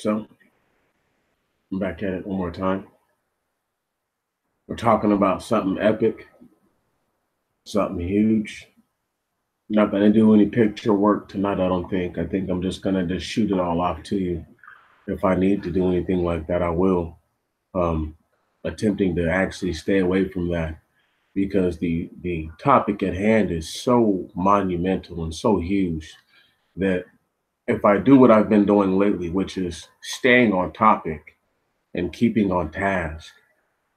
So I'm back at it one more time. We're talking about something epic, something huge. Not going to do any picture work tonight, I don't think. I think I'm just going to just shoot it all off to you. If I need to do anything like that, I will. Um, Attempting to actually stay away from that because the topic at hand is so monumental and so huge that if I do what I've been doing lately, which is staying on topic and keeping on task,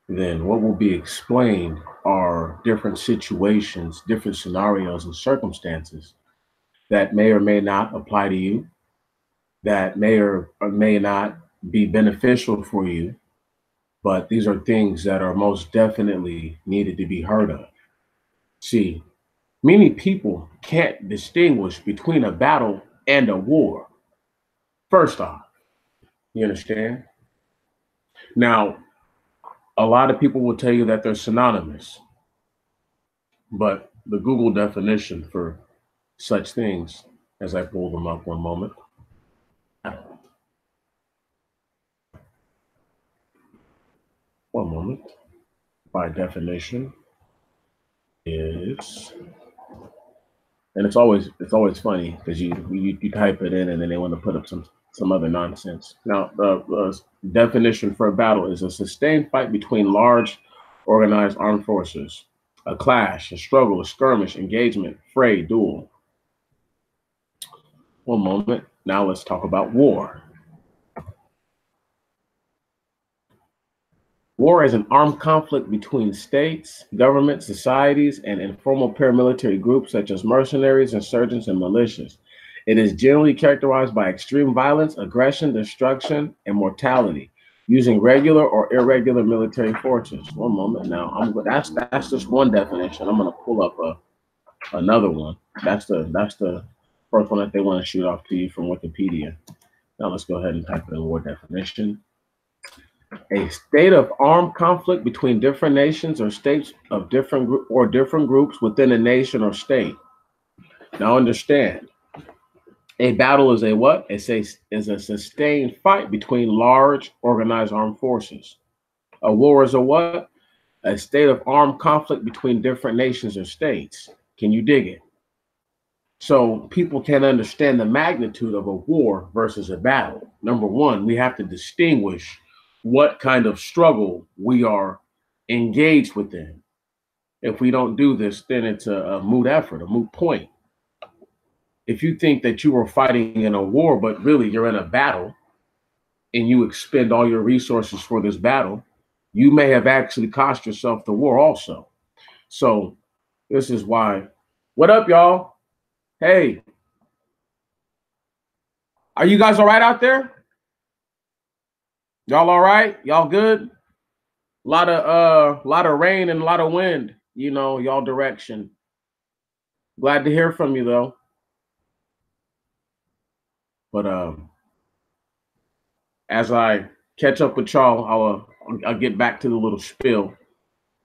then what will be explained are different situations, different scenarios and circumstances that may or may not apply to you, that may or may not be beneficial for you, but these are things that are most definitely needed to be heard of. See, many people can't distinguish between a battle and a war. First off, you understand? Now, a lot of people will tell you that they're synonymous, but the Google definition for such things, as I pull them up one moment, one moment, by definition is, and it's always funny because you type it in and then they want to put up some other nonsense. Now, the definition for a battle is a sustained fight between large organized armed forces, a clash, a struggle, a skirmish, engagement, fray, duel. One moment. Now let's talk about war. War is an armed conflict between states, governments, societies, and informal paramilitary groups such as mercenaries, insurgents, and militias. It is generally characterized by extreme violence, aggression, destruction, and mortality, using regular or irregular military forces. One moment now. That's just one definition. I'm going to pull up another one. That's the first one that they want to shoot off to you from Wikipedia. Now let's go ahead and type in war definition. A state of armed conflict between different nations or states of different groups within a nation or state. Now understand, a battle is a what? Is a sustained fight between large organized armed forces. A war is a what? A state of armed conflict between different nations or states. Can you dig it? So people can understand the magnitude of a war versus a battle. Number one, we have to distinguish what kind of struggle we are engaged within. If we don't do this, then it's a moot effort, a moot point. If you think that you are fighting in a war, but really you're in a battle and you expend all your resources for this battle, you may have actually cost yourself the war also. So this is why. What up, y'all? Hey, are you guys all right out there? Y'all all right? Y'all good? A lot of rain and a lot of wind, y'all direction. Glad to hear from you though. But as I catch up with y'all, I'll get back to the little spiel.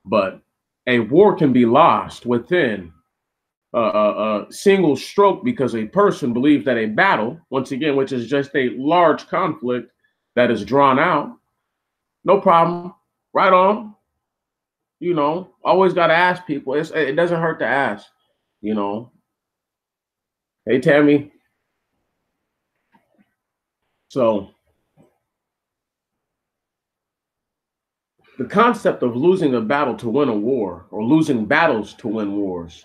But a war can be lost within a single stroke because a person believes that a battle, once again, which is just a large conflict that is drawn out, no problem, right on. Always got to ask people. It doesn't hurt to ask, you know. Hey, Tammy. So the concept of losing a battle to win a war or losing battles to win wars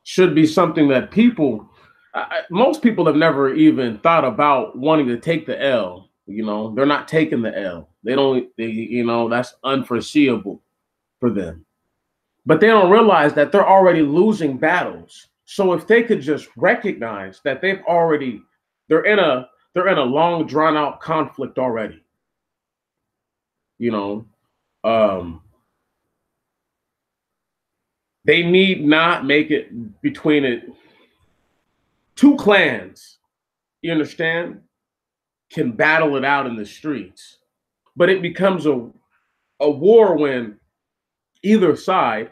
should be something that most people have never even thought about wanting to take the L. They're not taking the L. That's unforeseeable for them. But they don't realize that they're already losing battles. So if they could just recognize that they're in a long drawn out conflict already. You know, um, they need not make it between it. Two clans, you understand, can battle it out in the streets, but it becomes a war when either side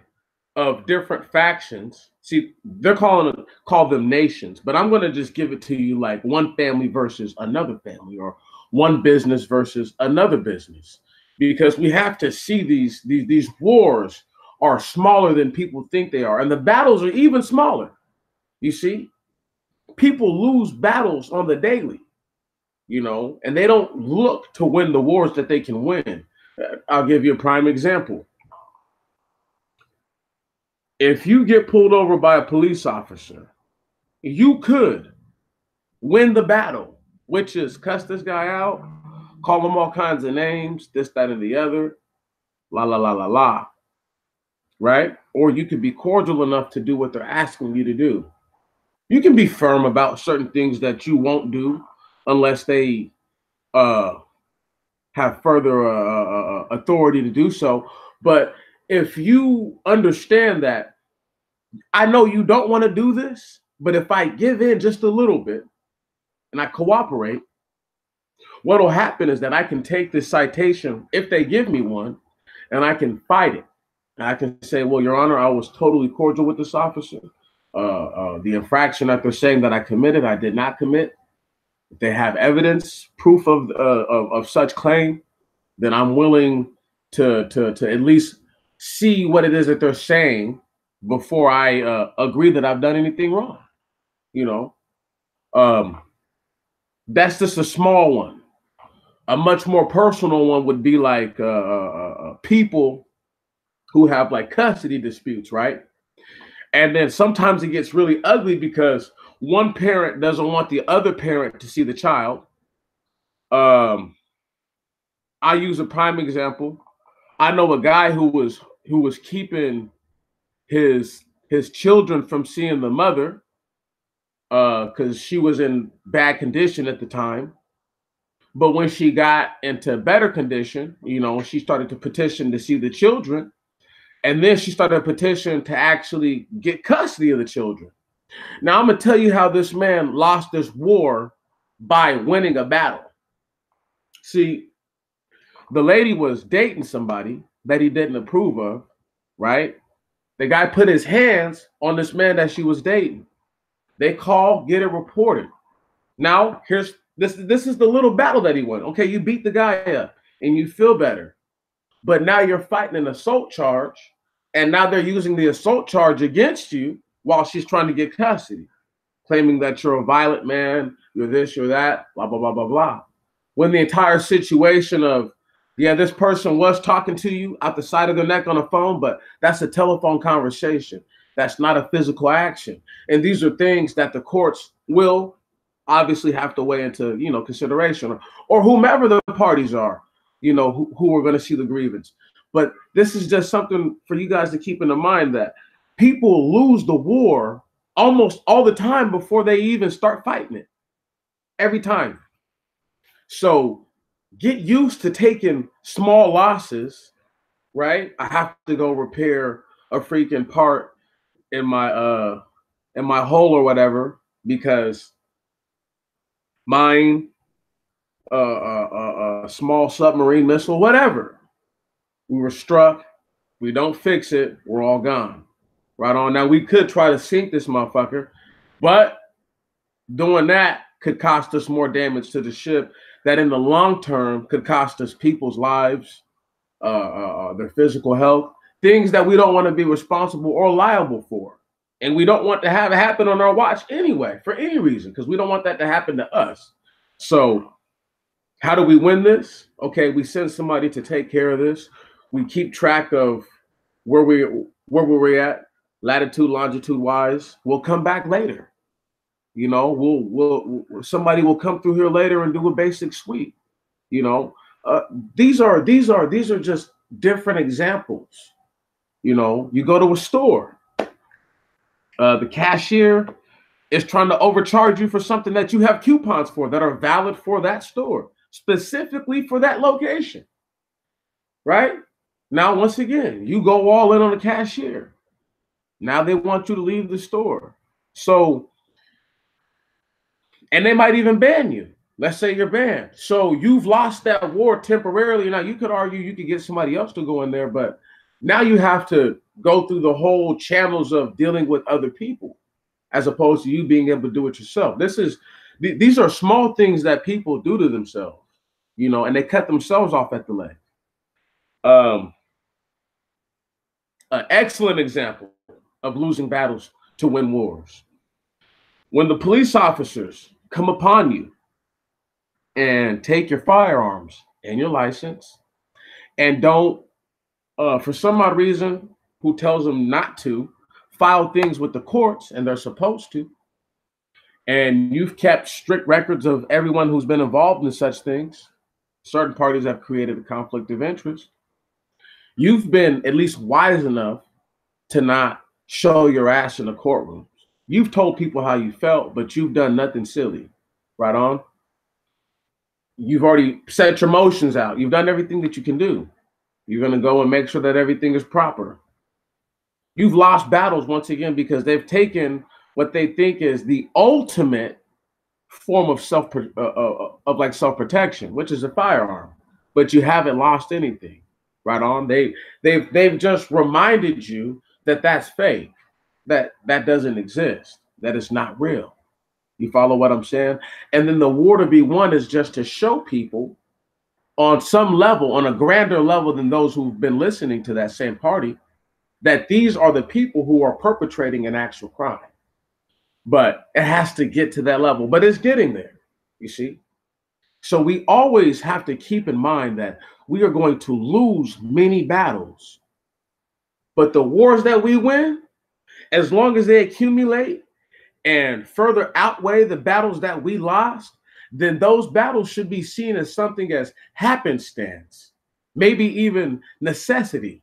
of different factions. See, they're call them nations, but I'm going to just give it to you like one family versus another family, or one business versus another business, because we have to see these wars are smaller than people think they are, and the battles are even smaller. You see, people lose battles on the daily, and they don't look to win the wars that they can win. I'll give you a prime example. If you get pulled over by a police officer, you could win the battle, which is cuss this guy out, call him all kinds of names, this, that, and the other, la, la, la, la, la, right? Or you could be cordial enough to do what they're asking you to do. You can be firm about certain things that you won't do unless they have further authority to do so. But if you understand that, I know you don't want to do this, but if I give in just a little bit and I cooperate, what will happen is that I can take this citation, if they give me one, and I can fight it. And I can say, well, Your Honor, I was totally cordial with this officer. The infraction that they're saying that I committed, I did not commit. If they have evidence, proof of such claim, then I'm willing to at least see what it is that they're saying before I agree that I've done anything wrong. That's just a small one. A much more personal one would be like people who have like custody disputes, right? And then sometimes it gets really ugly because one parent doesn't want the other parent to see the child. I use a prime example. I know a guy who was keeping his children from seeing the mother because she was in bad condition at the time. But when she got into better condition, she started to petition to see the children. And then she started a petition to actually get custody of the children. Now, I'm going to tell you how this man lost this war by winning a battle. See, the lady was dating somebody that he didn't approve of, right? The guy put his hands on this man that she was dating. They call, get it reported. Now, this is the little battle that he won. Okay, you beat the guy up and you feel better. But now you're fighting an assault charge, and now they're using the assault charge against you while she's trying to get custody, claiming that you're a violent man, you're this, you're that, blah, blah, blah, blah, blah. When the entire situation of, yeah, this person was talking to you out the side of their neck on a phone, but that's a telephone conversation. That's not a physical action. And these are things that the courts will obviously have to weigh into, consideration, or whomever the parties are, who are going to see the grievance. But this is just something for you guys to keep in mind, that people lose the war almost all the time before they even start fighting it. Every time. So get used to taking small losses, right? I have to go repair a freaking part in my hole or whatever because mine a small submarine missile, whatever. We were struck. We don't fix it. We're all gone. Right on. Now, we could try to sink this motherfucker, but doing that could cost us more damage to the ship that in the long term could cost us people's lives, their physical health, things that we don't want to be responsible or liable for. And we don't want to have it happen on our watch anyway, for any reason, because we don't want that to happen to us. So how do we win this? Okay, we send somebody to take care of this. We keep track of where we're at, latitude, longitude wise. We'll come back later. Somebody will come through here later and do a basic sweep. These are just different examples. You go to a store. The cashier is trying to overcharge you for something that you have coupons for that are valid for that store, specifically for that location. Right? Now, once again, you go all in on the cashier. Now they want you to leave the store. So, and they might even ban you. Let's say you're banned. So you've lost that war temporarily. Now, you could argue you could get somebody else to go in there, but now you have to go through the whole channels of dealing with other people as opposed to you being able to do it yourself. These are small things that people do to themselves. and they cut themselves off at the leg. Um, an excellent example of losing battles to win wars. When the police officers come upon you and take your firearms and your license and don't, for some odd reason, who tells them not to, file things with the courts and they're supposed to, and you've kept strict records of everyone who's been involved in such things, certain parties have created a conflict of interest. You've been at least wise enough to not show your ass in the courtroom. You've told people how you felt, but you've done nothing silly. Right on? You've already set your motions out. You've done everything that you can do. You're going to go and make sure that everything is proper. You've lost battles once again because they've taken what they think is the ultimate form of self-protection, which is a firearm, but you haven't lost anything. Right on? They've just reminded you that that's fake, that doesn't exist, that it's not real. You follow what I'm saying? And then the war to be won is just to show people on some level, on a grander level than those who've been listening to that same party, that these are the people who are perpetrating an actual crime. But it has to get to that level, but it's getting there, you see? So we always have to keep in mind that we are going to lose many battles, but the wars that we win, as long as they accumulate and further outweigh the battles that we lost, then those battles should be seen as something as happenstance, maybe even necessity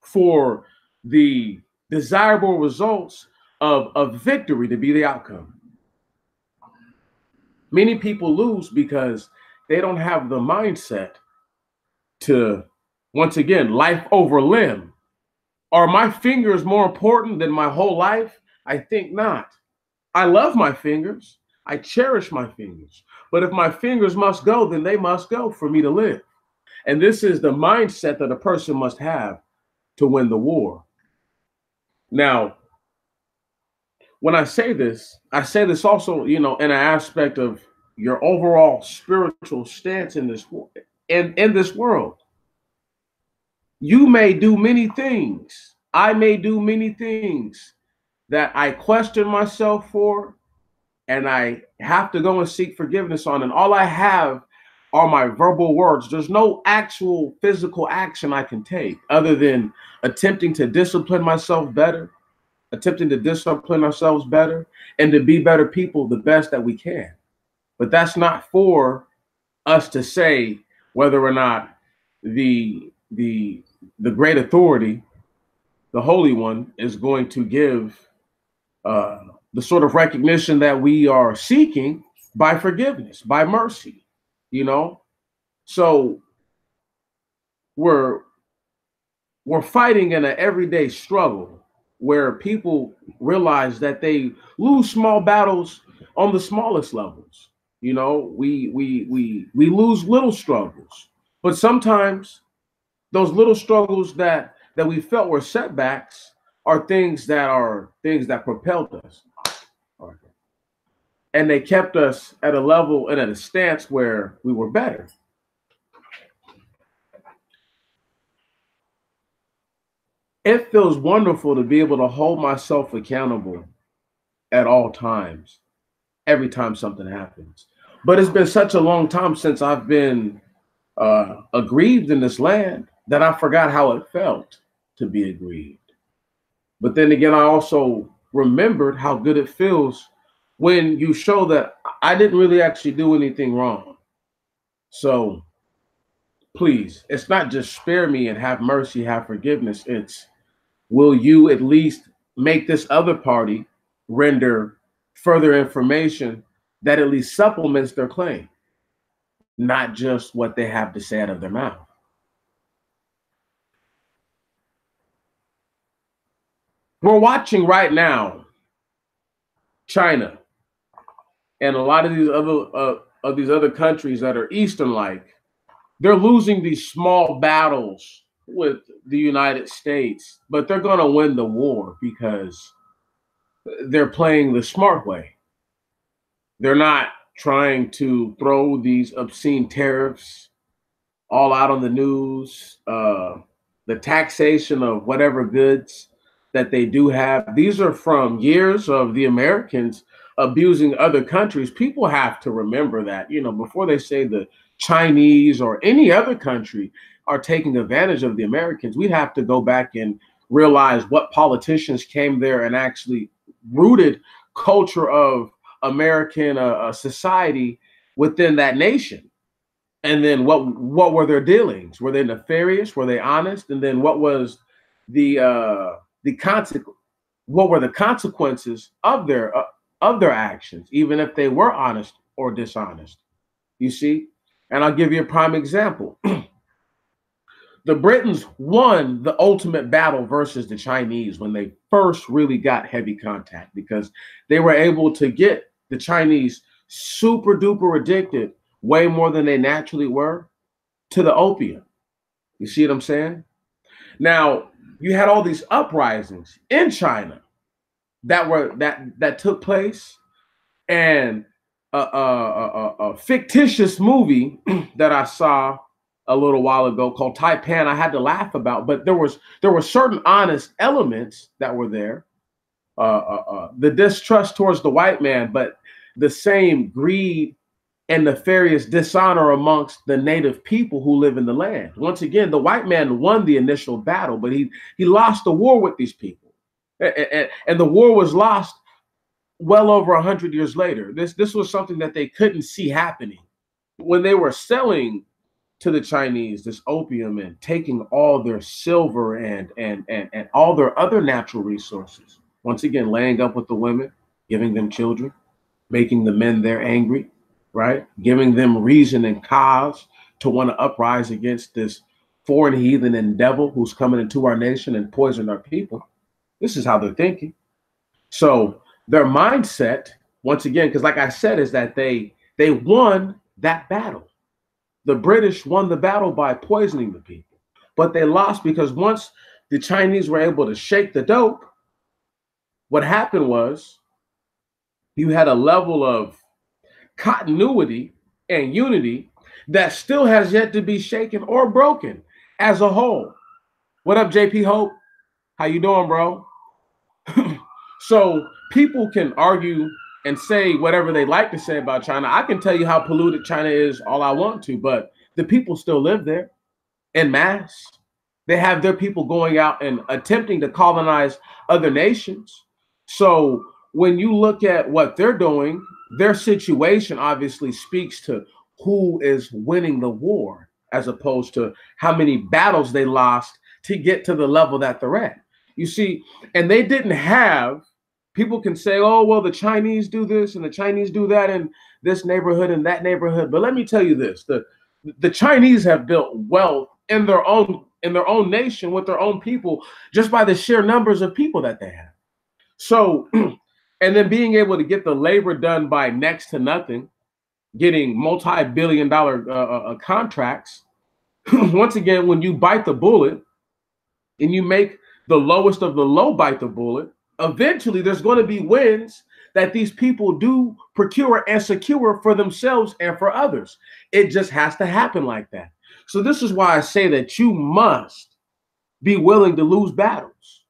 for the desirable results of victory to be the outcome. Many people lose because they don't have the mindset to, once again, life over limb. Are my fingers more important than my whole life? I think not. I love my fingers. I cherish my fingers. But if my fingers must go, then they must go for me to live. And this is the mindset that a person must have to win the war. Now, when I say this also, in an aspect of your overall spiritual stance in this in this world. You may do many things. I may do many things that I question myself for, and I have to go and seek forgiveness on. And all I have are my verbal words. There's no actual physical action I can take other than attempting to discipline myself better, attempting to discipline ourselves better, and to be better people the best that we can. But that's not for us to say whether or not the great authority, the Holy One, is going to give the sort of recognition that we are seeking by forgiveness, by mercy, So we're fighting in an everyday struggle where people realize that they lose small battles on the smallest levels. We lose little struggles, but sometimes those little struggles that we felt were setbacks are things that propelled us, and they kept us at a level and at a stance where we were better. It feels wonderful to be able to hold myself accountable at all times, every time something happens. But it's been such a long time since I've been aggrieved in this land that I forgot how it felt to be aggrieved. But then again, I also remembered how good it feels when you show that I didn't really actually do anything wrong. So please, it's not just spare me and have mercy, have forgiveness. It's, will you at least make this other party render further information that at least supplements their claim, not just what they have to say out of their mouth. We're watching right now China and a lot of these other countries that are Eastern-like. They're losing these small battles with the United States, but they're going to win the war because they're playing the smart way. They're not trying to throw these obscene tariffs all out on the news, the taxation of whatever goods that they do have. These are from years of the Americans abusing other countries. People have to remember that, before they say the Chinese or any other country are taking advantage of the Americans, we have to go back and realize what politicians came there and actually rooted culture of American society within that nation. And then what were their dealings? Were they nefarious? Were they honest? And then what was the consequence? What were the consequences of their actions, even if they were honest or dishonest? You see, and I'll give you a prime example. The Britons won the ultimate battle versus the Chinese when they first really got heavy contact, because they were able to get the Chinese super duper addicted, way more than they naturally were, to the opium. You see what I'm saying? Now, you had all these uprisings in China that took place, and a fictitious movie that I saw a little while ago called Taipan, I had to laugh about, but there were certain honest elements that were there. The distrust towards the white man, but the same greed and nefarious dishonor amongst the native people who live in the land. Once again, the white man won the initial battle, but he lost the war with these people, and the war was lost well over 100 years later. This was something that they couldn't see happening when they were selling to the Chinese this opium and taking all their silver and all their other natural resources. Once again, laying up with the women, giving them children, making the men there angry, right? Giving them reason and cause to want to uprise against this foreign heathen and devil who's coming into our nation and poison our people. This is how they're thinking. So their mindset, once again, because like I said, is that they won that battle. The British won the battle by poisoning the people, but they lost because once the Chinese were able to shake the dope, what happened was you had a level of continuity and unity that still has yet to be shaken or broken as a whole. What up, JP Hope? How you doing, bro? So people can argue and say whatever they like to say about China. I can tell you how polluted China is all I want to, but the people still live there en masse. They have their people going out and attempting to colonize other nations. So when you look at what they're doing, their situation obviously speaks to who is winning the war, as opposed to how many battles they lost to get to the level that they're at. You see, and they didn't have, people can say, oh, well, the Chinese do this and the Chinese do that in this neighborhood and that neighborhood. But let me tell you this, the Chinese have built wealth in their own nation with their own people just by the sheer numbers of people that they have. So, and then being able to get the labor done by next to nothing, getting multi-billion-dollar contracts. Once again, when you bite the bullet and you make the lowest of the low bite the bullet, eventually there's going to be wins that these people do procure and secure for themselves and for others. It just has to happen like that. So this is why I say that you must be willing to lose battles.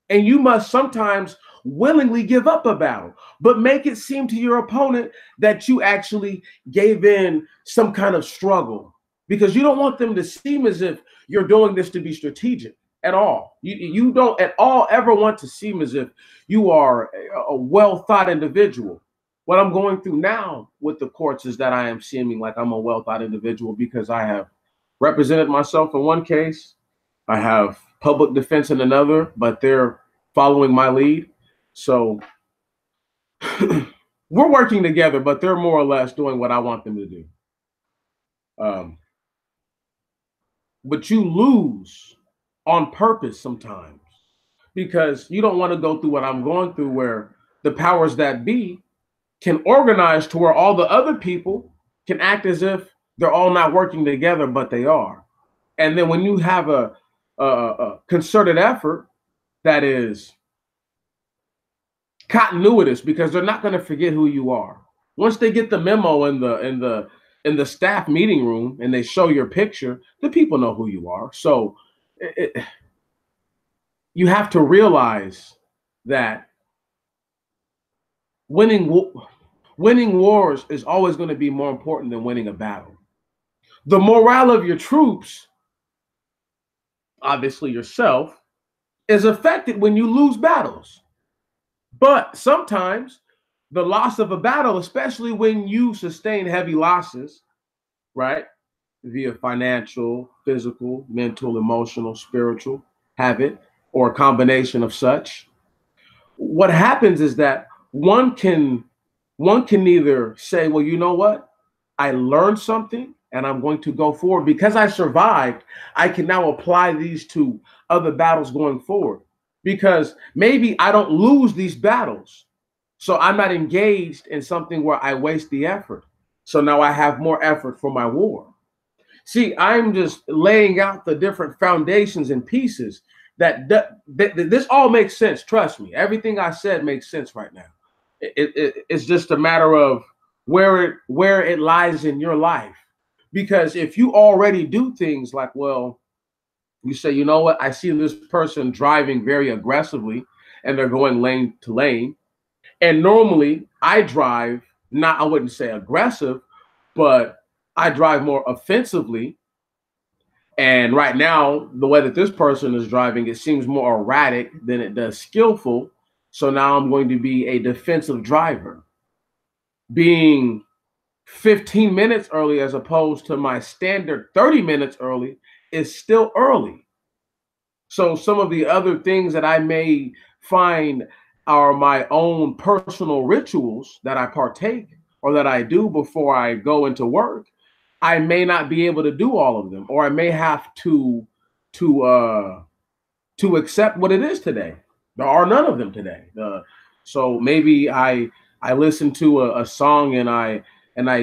And you must sometimes willingly give up a battle, but make it seem to your opponent that you actually gave in some kind of struggle, because you don't want them to seem as if you're doing this to be strategic at all. You don't at all ever want to seem as if you are a well-thought individual. What I'm going through now with the courts is that I am seeming like I'm a well-thought individual because I have represented myself in one case. I have public defense in another, but they're following my lead. So we're working together, but they're more or less doing what I want them to do. But you lose on purpose sometimes because you don't want to go through what I'm going through, where the powers that be can organize to where all the other people can act as if they're all not working together, but they are. And then when you have a concerted effort that is continuous, because they're not going to forget who you are. Once they get the memo in the staff meeting room and they show your picture, the people know who you are. So you have to realize that winning winning wars is always going to be more important than winning a battle. The morale of your troops, obviously yourself, is affected when you lose battles. But sometimes the loss of a battle, especially when you sustain heavy losses, right, via financial, physical, mental, emotional, spiritual, habit, or a combination of such, what happens is that one can either say, well, you know what, I learned something and I'm going to go forward because I survived. I can now apply these to other battles going forward because maybe I don't lose these battles, so I'm not engaged in something where I waste the effort, so now I have more effort for my war. See, I'm just laying out the different foundations and pieces that this all makes sense. Trust me, everything I said makes sense right now. It's just a matter of where it lies in your life. Because if you already do things like, well, you say, you know what, I see this person driving very aggressively and they're going lane to lane. And normally I drive, not, I wouldn't say aggressive, but I drive more offensively. And right now, the way that this person is driving, it seems more erratic than it does skillful. So now I'm going to be a defensive driver. Being 15 minutes early as opposed to my standard 30 minutes early is still early. So some of the other things that I may find are my own personal rituals that I partake or that I do before I go into work. I may not be able to do all of them, or I may have to to accept what it is today. There are none of them today. So maybe I listen to a song and I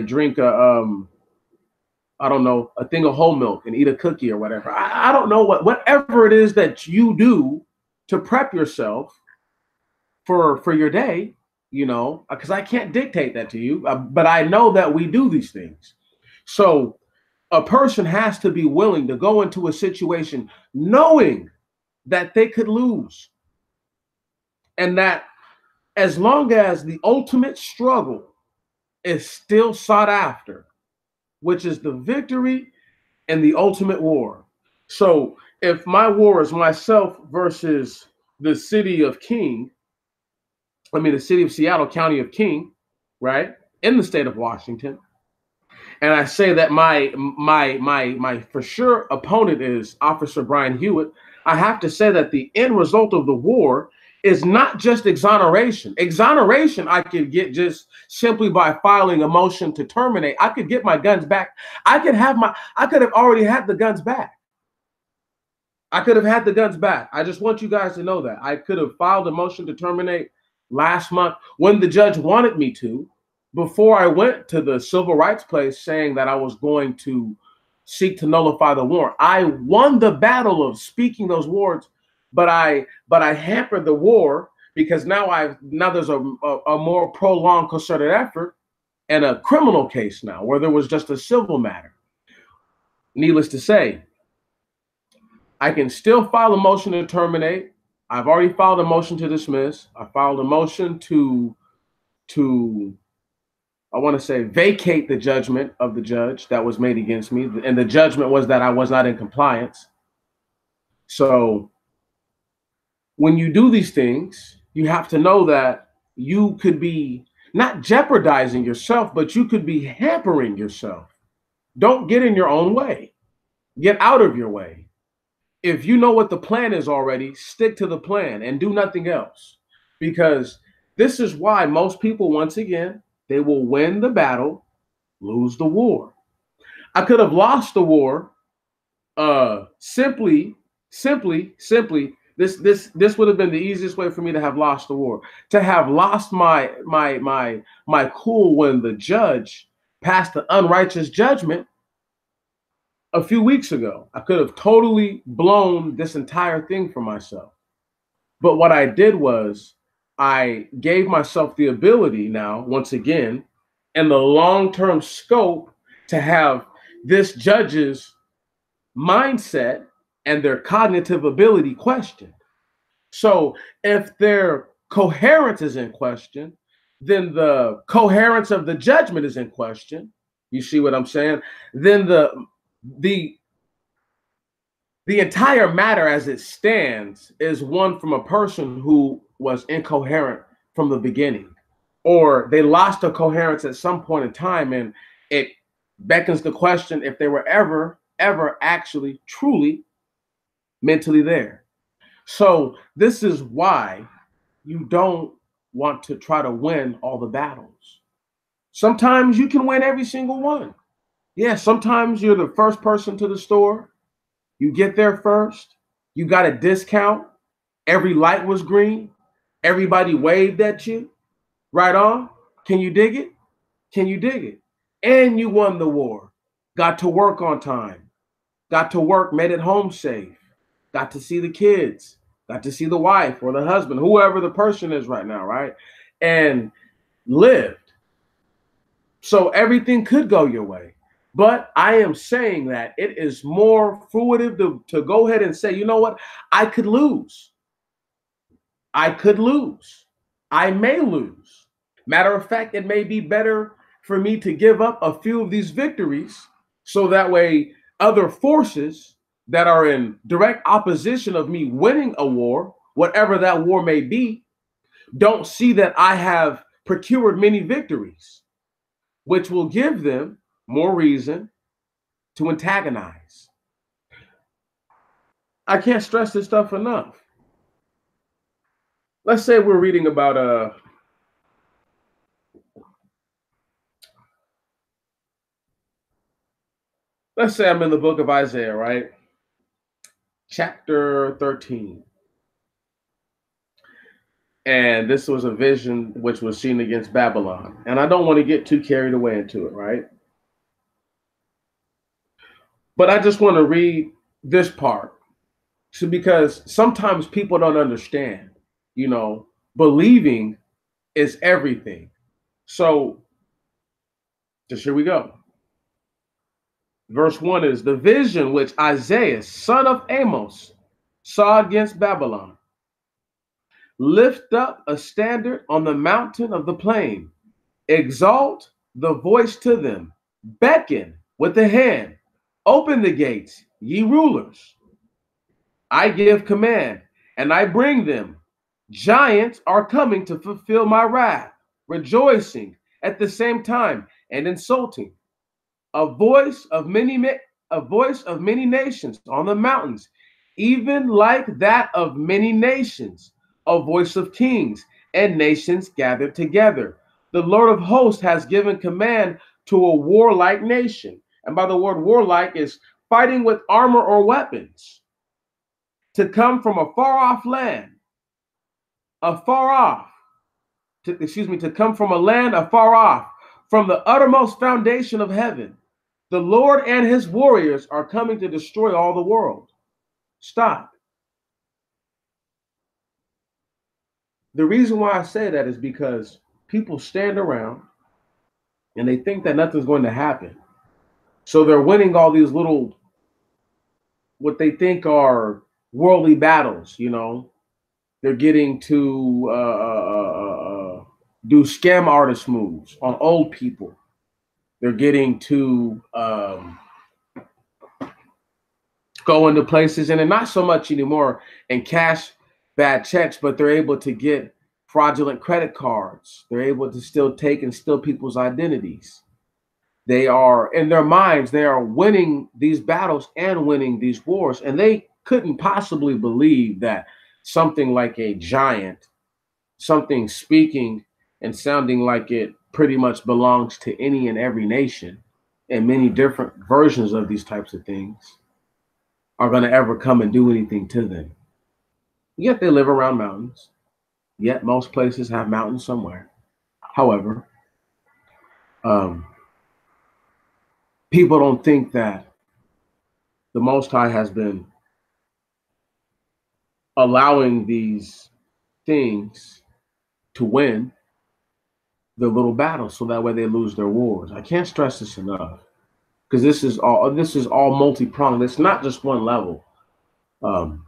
drink a I don't know, a thing of whole milk and eat a cookie or whatever. I don't know whatever it is that you do to prep yourself for your day, because I can't dictate that to you, but I know that we do these things. So a person has to be willing to go into a situation knowing that they could lose, and that as long as the ultimate struggle is still sought after, which is the victory and the ultimate war. So if my war is myself versus the city of King, the city of Seattle, county of King, right, in the state of Washington, and I say that my for sure opponent is Officer Brian Hewitt, I have to say that the end result of the war is not just exoneration. Exoneration I could get just simply by filing a motion to terminate. I could get my guns back. I could have already had the guns back. I could have had the guns back. I just want you guys to know that. I could have filed a motion to terminate last month when the judge wanted me to, before I went to the civil rights place saying that I was going to seek to nullify the warrant. I won the battle of speaking those words, but I hampered the war because now there's a more prolonged concerted effort and a criminal case now where there was just a civil matter. Needless to say, I can still file a motion to terminate. I've already filed a motion to dismiss. I filed a motion to I want to say vacate the judgment of the judge that was made against me. And the judgment was that I was not in compliance. So when you do these things, you have to know that you could be not jeopardizing yourself, but you could be hampering yourself. Don't get in your own way. Get out of your way. If you know what the plan is already, stick to the plan and do nothing else. Because this is why most people, once again, they will win the battle, lose the war. I could have lost the war simply. This would have been the easiest way for me to have lost the war. To have lost my cool when the judge passed the unrighteous judgment a few weeks ago. I could have totally blown this entire thing for myself. But what I did was I gave myself the ability now, once again, and the long-term scope to have this judge's mindset and their cognitive ability questioned. So if their coherence is in question, then the coherence of the judgment is in question. You see what I'm saying? Then the the entire matter as it stands is one from a person who was incoherent from the beginning, or they lost their coherence at some point in time, and it beckons the question if they were ever actually truly mentally there. So this is why you don't want to try to win all the battles. Sometimes you can win every single one. Yeah, sometimes you're the first person to the store. You get there first. You got a discount. Every light was green. Everybody waved at you. Right on. Can you dig it? Can you dig it? And you won the war. Got to work on time. Got to work, made it home safe. Got to see the kids. Got to see the wife or the husband, whoever the person is right now, right? And lived. So everything could go your way. But I am saying that it is more fruitive to go ahead and say, you know what? I could lose. I could lose. I may lose. Matter of fact, it may be better for me to give up a few of these victories so that way other forces that are in direct opposition of me winning a war, whatever that war may be, don't see that I have procured many victories, which will give them more reason to antagonize. I can't stress this stuff enough. Let's say we're reading about let's say I'm in the book of Isaiah, right? Chapter 13. And this was a vision which was seen against Babylon. And I don't want to get too carried away into it, right? But I just want to read this part. So because sometimes people don't understand, you know, believing is everything. So just here we go. Verse 1 is the vision which Isaiah, son of Amos, saw against Babylon. Lift up a standard on the mountain of the plain. Exalt the voice to them. Beckon with the hand. Open the gates, ye rulers. I give command, and I bring them. Giants are coming to fulfill my wrath, rejoicing at the same time and insulting. A voice of many nations on the mountains, even like that of many nations, a voice of kings and nations gathered together. The Lord of hosts has given command to a warlike nation. And by the word warlike is fighting with armor or weapons, to come from a far off land, afar off, to come from a land afar off, from the uttermost foundation of heaven. The Lord and his warriors are coming to destroy all the world. Stop. The reason why I say that is because people stand around and they think that nothing's going to happen. So they're winning all these little, what they think are worldly battles, you know. They're getting to do scam artist moves on old people. They're getting to go into places, and not so much anymore and cash bad checks, but they're able to get fraudulent credit cards. They're able to still take and steal people's identities. They are, in their minds, they are winning these battles and winning these wars. And they couldn't possibly believe that something like a giant, something speaking and sounding like it pretty much belongs to any and every nation, and many different versions of these types of things, are going to ever come and do anything to them. Yet they live around mountains. Yet most places have mountains somewhere. However, people don't think that the Most High has been allowing these things to win the little battles so that way they lose their wars. I can't stress this enough because this is all multi-pronged. It's not just one level. Um,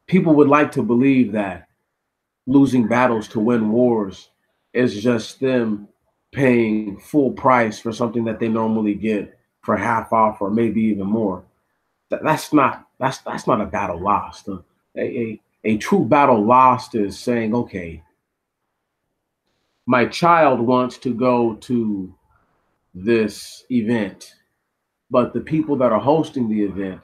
People would like to believe that losing battles to win wars is just them paying full price for something that they normally get for half off or maybe even more. That's not a battle lost. A true battle lost is saying, okay, my child wants to go to this event, but the people that are hosting the event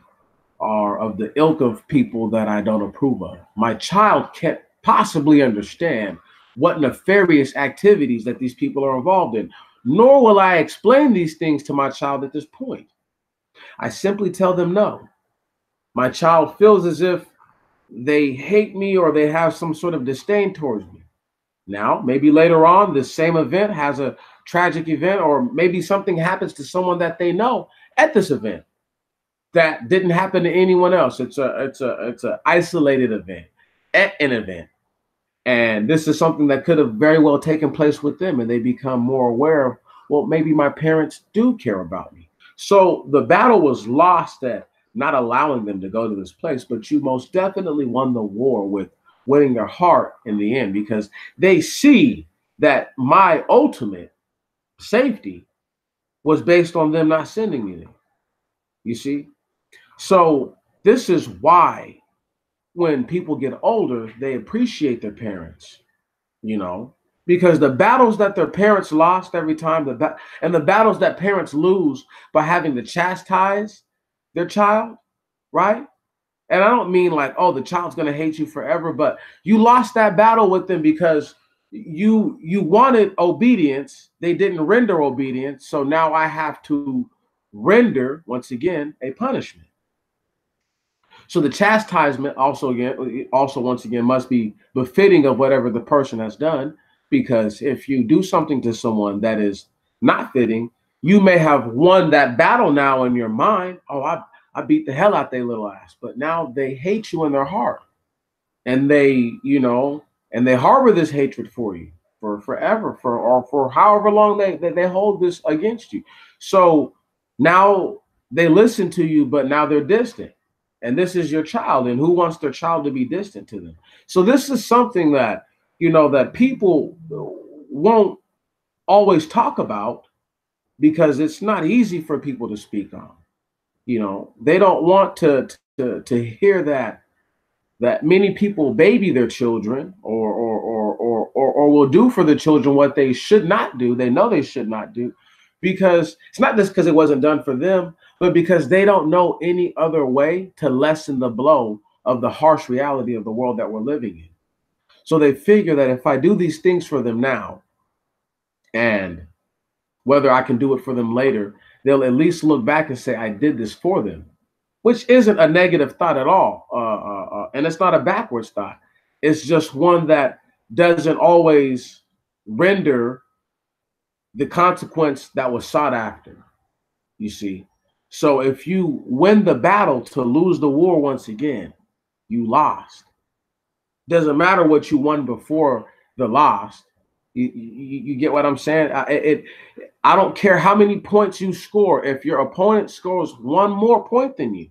are of the ilk of people that I don't approve of. My child can't possibly understand what nefarious activities that these people are involved in, nor will I explain these things to my child at this point. I simply tell them no. My child feels as if they hate me or they have some sort of disdain towards me. Now, maybe later on, this same event has a tragic event, or maybe something happens to someone that they know at this event that didn't happen to anyone else. It's a isolated event at an event, and this is something that could have very well taken place with them, and they become more aware of, well, maybe my parents do care about me. So the battle was lost at not allowing them to go to this place, but you most definitely won the war with winning their heart in the end because they see that my ultimate safety was based on them not sending me there. You see? So this is why when people get older, they appreciate their parents, you know, because the battles that their parents lost every time, and the battles that parents lose by having to chastise their child, right? And I don't mean like, oh, the child's gonna hate you forever, but you lost that battle with them because you wanted obedience, they didn't render obedience, so now I have to render once again a punishment. So the chastisement also once again must be befitting of whatever the person has done, because if you do something to someone that is not fitting, you may have won that battle now in your mind. Oh, I beat the hell out their little ass, but now they hate you in their heart, and they harbor this hatred for you for forever, for however long they hold this against you. So now they listen to you, but now they're distant, and this is your child, and who wants their child to be distant to them? So this is something that that people won't always talk about because it's not easy for people to speak on. They don't want to hear that many people baby their children, or will do for the children what they should not do. They know they should not do, because it's not just because it wasn't done for them, but because they don't know any other way to lessen the blow of the harsh reality of the world that we're living in. So they figure that if I do these things for them now, and whether I can do it for them later, they'll at least look back and say, I did this for them, which isn't a negative thought at all. And it's not a backwards thought. It's just one that doesn't always render the consequence that was sought after, you see. So if you win the battle to lose the war once again, you lost. Doesn't matter what you won before the loss. You get what I'm saying? I don't care how many points you score. If your opponent scores one more point than you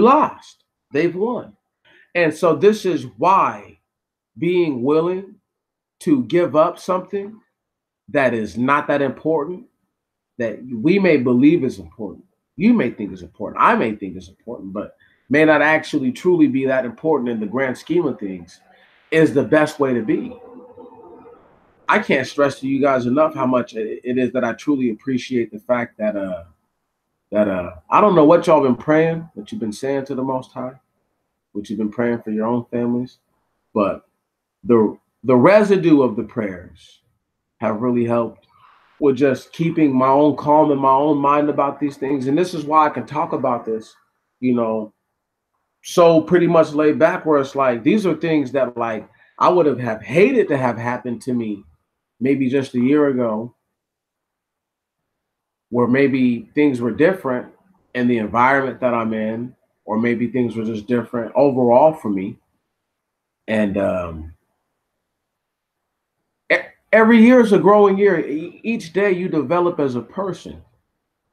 lost. They've won. And so this is why being willing to give up something that is not that important, that we may believe is important, you may think is important, I may think is important, but may not actually truly be that important in the grand scheme of things, is the best way to be. I can't stress to you guys enough how much it is that I truly appreciate the fact that I don't know what y'all been praying, what you've been saying to the Most High, what you've been praying for your own families, but the residue of the prayers have really helped with just keeping my own calm in my own mind about these things. And this is why I can talk about this, you know, so pretty much laid back, where it's like these are things that like I would have hated to have happened to me maybe just a year ago, where maybe things were different in the environment that I'm in, or maybe things were just different overall for me. And Every year is a growing year. Each day you develop as a person.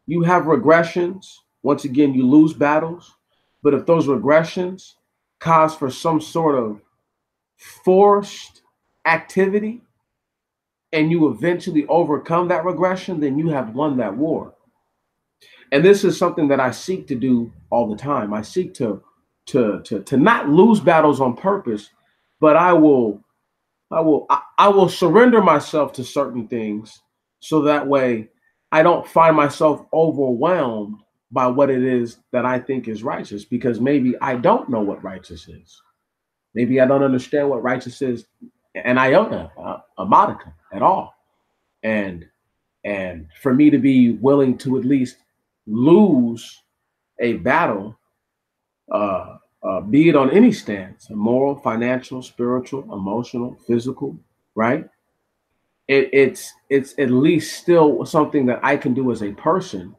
You have regressions. Once again, you lose battles. But if those regressions cause for some sort of forced activity and you eventually overcome that regression, then you have won that war. And this is something that I seek to do all the time. I seek to not lose battles on purpose, but I will surrender myself to certain things so that way I don't find myself overwhelmed by what it is that I think is righteous, because maybe I don't know what righteous is. Maybe I don't understand what righteous is an iota, a modicum at all. And for me to be willing to at least lose a battle, be it on any stance, moral, financial, spiritual, emotional, physical, right? It's at least still something that I can do as a person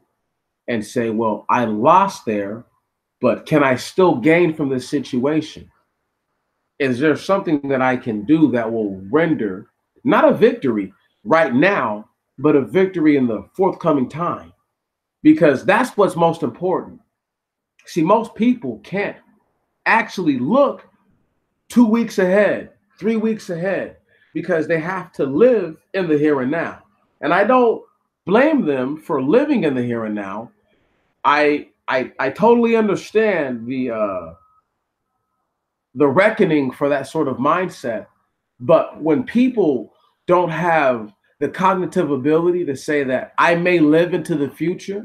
and say, well, I lost there, but can I still gain from this situation? Is there something that I can do that will render not a victory right now, but a victory in the forthcoming time? Because that's what's most important. See, most people can't actually look 2 weeks ahead, 3 weeks ahead, because they have to live in the here and now. And I don't blame them for living in the here and now. I totally understand the reckoning for that sort of mindset. But when people don't have the cognitive ability to say that I may live into the future,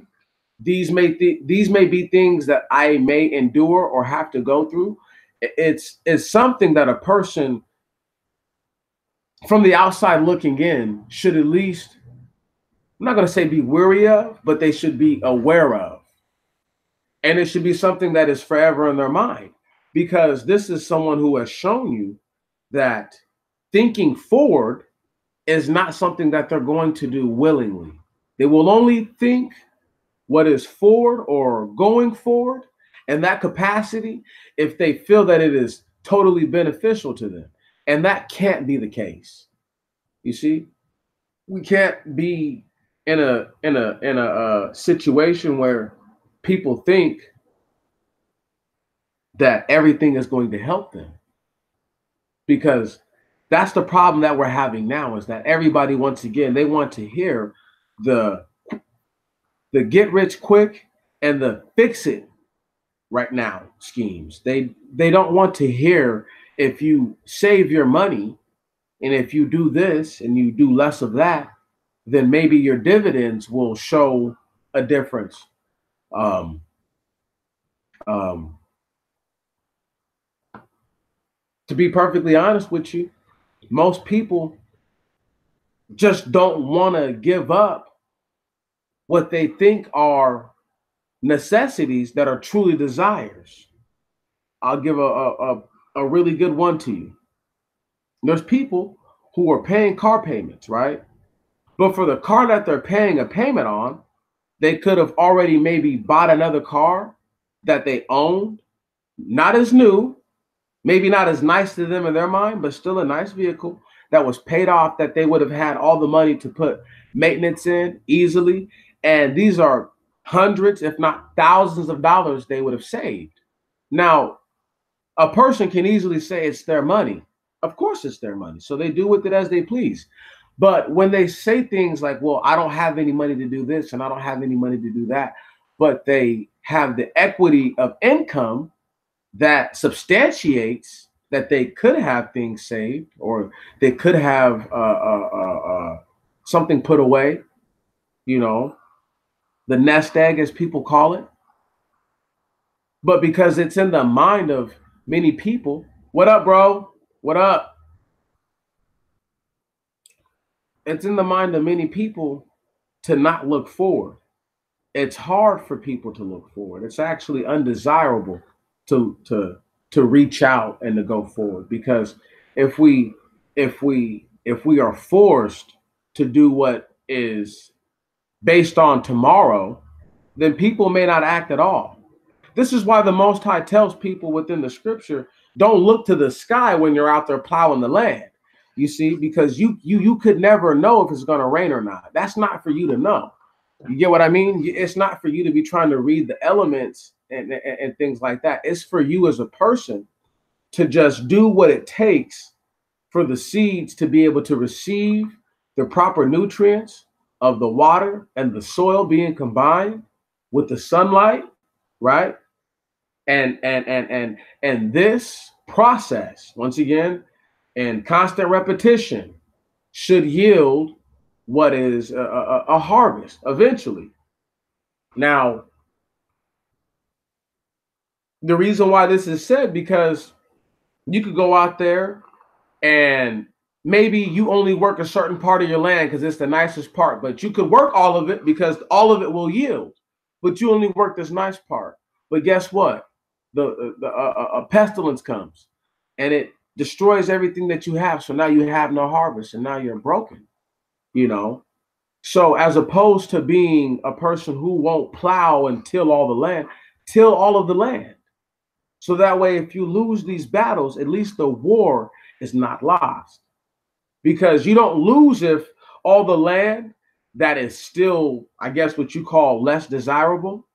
these may be things that I may endure or have to go through. It's something that a person from the outside looking in should at least, I'm not going to say be weary of, but they should be aware of. And it should be something that is forever in their mind, because this is someone who has shown you that thinking forward is not something that they're going to do willingly. They will only think what is forward or going forward in that capacity if they feel that it is totally beneficial to them. And that can't be the case. You see, we can't be in a situation where people think that everything is going to help them, because that's the problem that we're having now, is that everybody, once again, they want to hear the get rich quick and the fix it right now schemes. They don't want to hear, if you save your money and if you do this and you do less of that, then maybe your dividends will show a difference. Um, um, to be perfectly honest with you, most people just don't want to give up what they think are necessities that are truly desires. I'll give a really good one to you. There's people who are paying car payments, right? But for the car that they're paying a payment on, they could have already maybe bought another car that they owned, not as new, maybe not as nice to them in their mind, but still a nice vehicle that was paid off, that they would have had all the money to put maintenance in easily. And these are hundreds, if not thousands of dollars they would have saved. Now, a person can easily say it's their money. Of course, it's their money. So they do with it as they please. But when they say things like, well, I don't have any money to do this and I don't have any money to do that, but they have the equity of income that substantiates that they could have things saved, or they could have something put away, you know, the nest egg, as people call it. But because it's in the mind of many people, what up, bro? What up? It's in the mind of many people to not look forward. It's hard for people to look forward. It's actually undesirable to reach out and to go forward, because if we are forced to do what is based on tomorrow, then people may not act at all. This is why the Most High tells people within the scripture, don't look to the sky when you're out there plowing the land. You see, because you could never know if it's going to rain or not. That's not for you to know. You get what I mean? It's not for you to be trying to read the elements and things like that. It's for you as a person to just do what it takes for the seeds to be able to receive the proper nutrients of the water and the soil being combined with the sunlight, right? And this process, once again, and constant repetition should yield what is a harvest eventually. Now, the reason why this is said, because you could go out there and maybe you only work a certain part of your land because it's the nicest part, but you could work all of it because all of it will yield, but you only work this nice part. But guess what? A pestilence comes and it destroys everything that you have. So now you have no harvest and now you're broken, you know? So as opposed to being a person who won't plow and till all the land, till all of the land. So that way, if you lose these battles, at least the war is not lost. Because you don't lose if all the land that is still, I guess, what you call less desirable,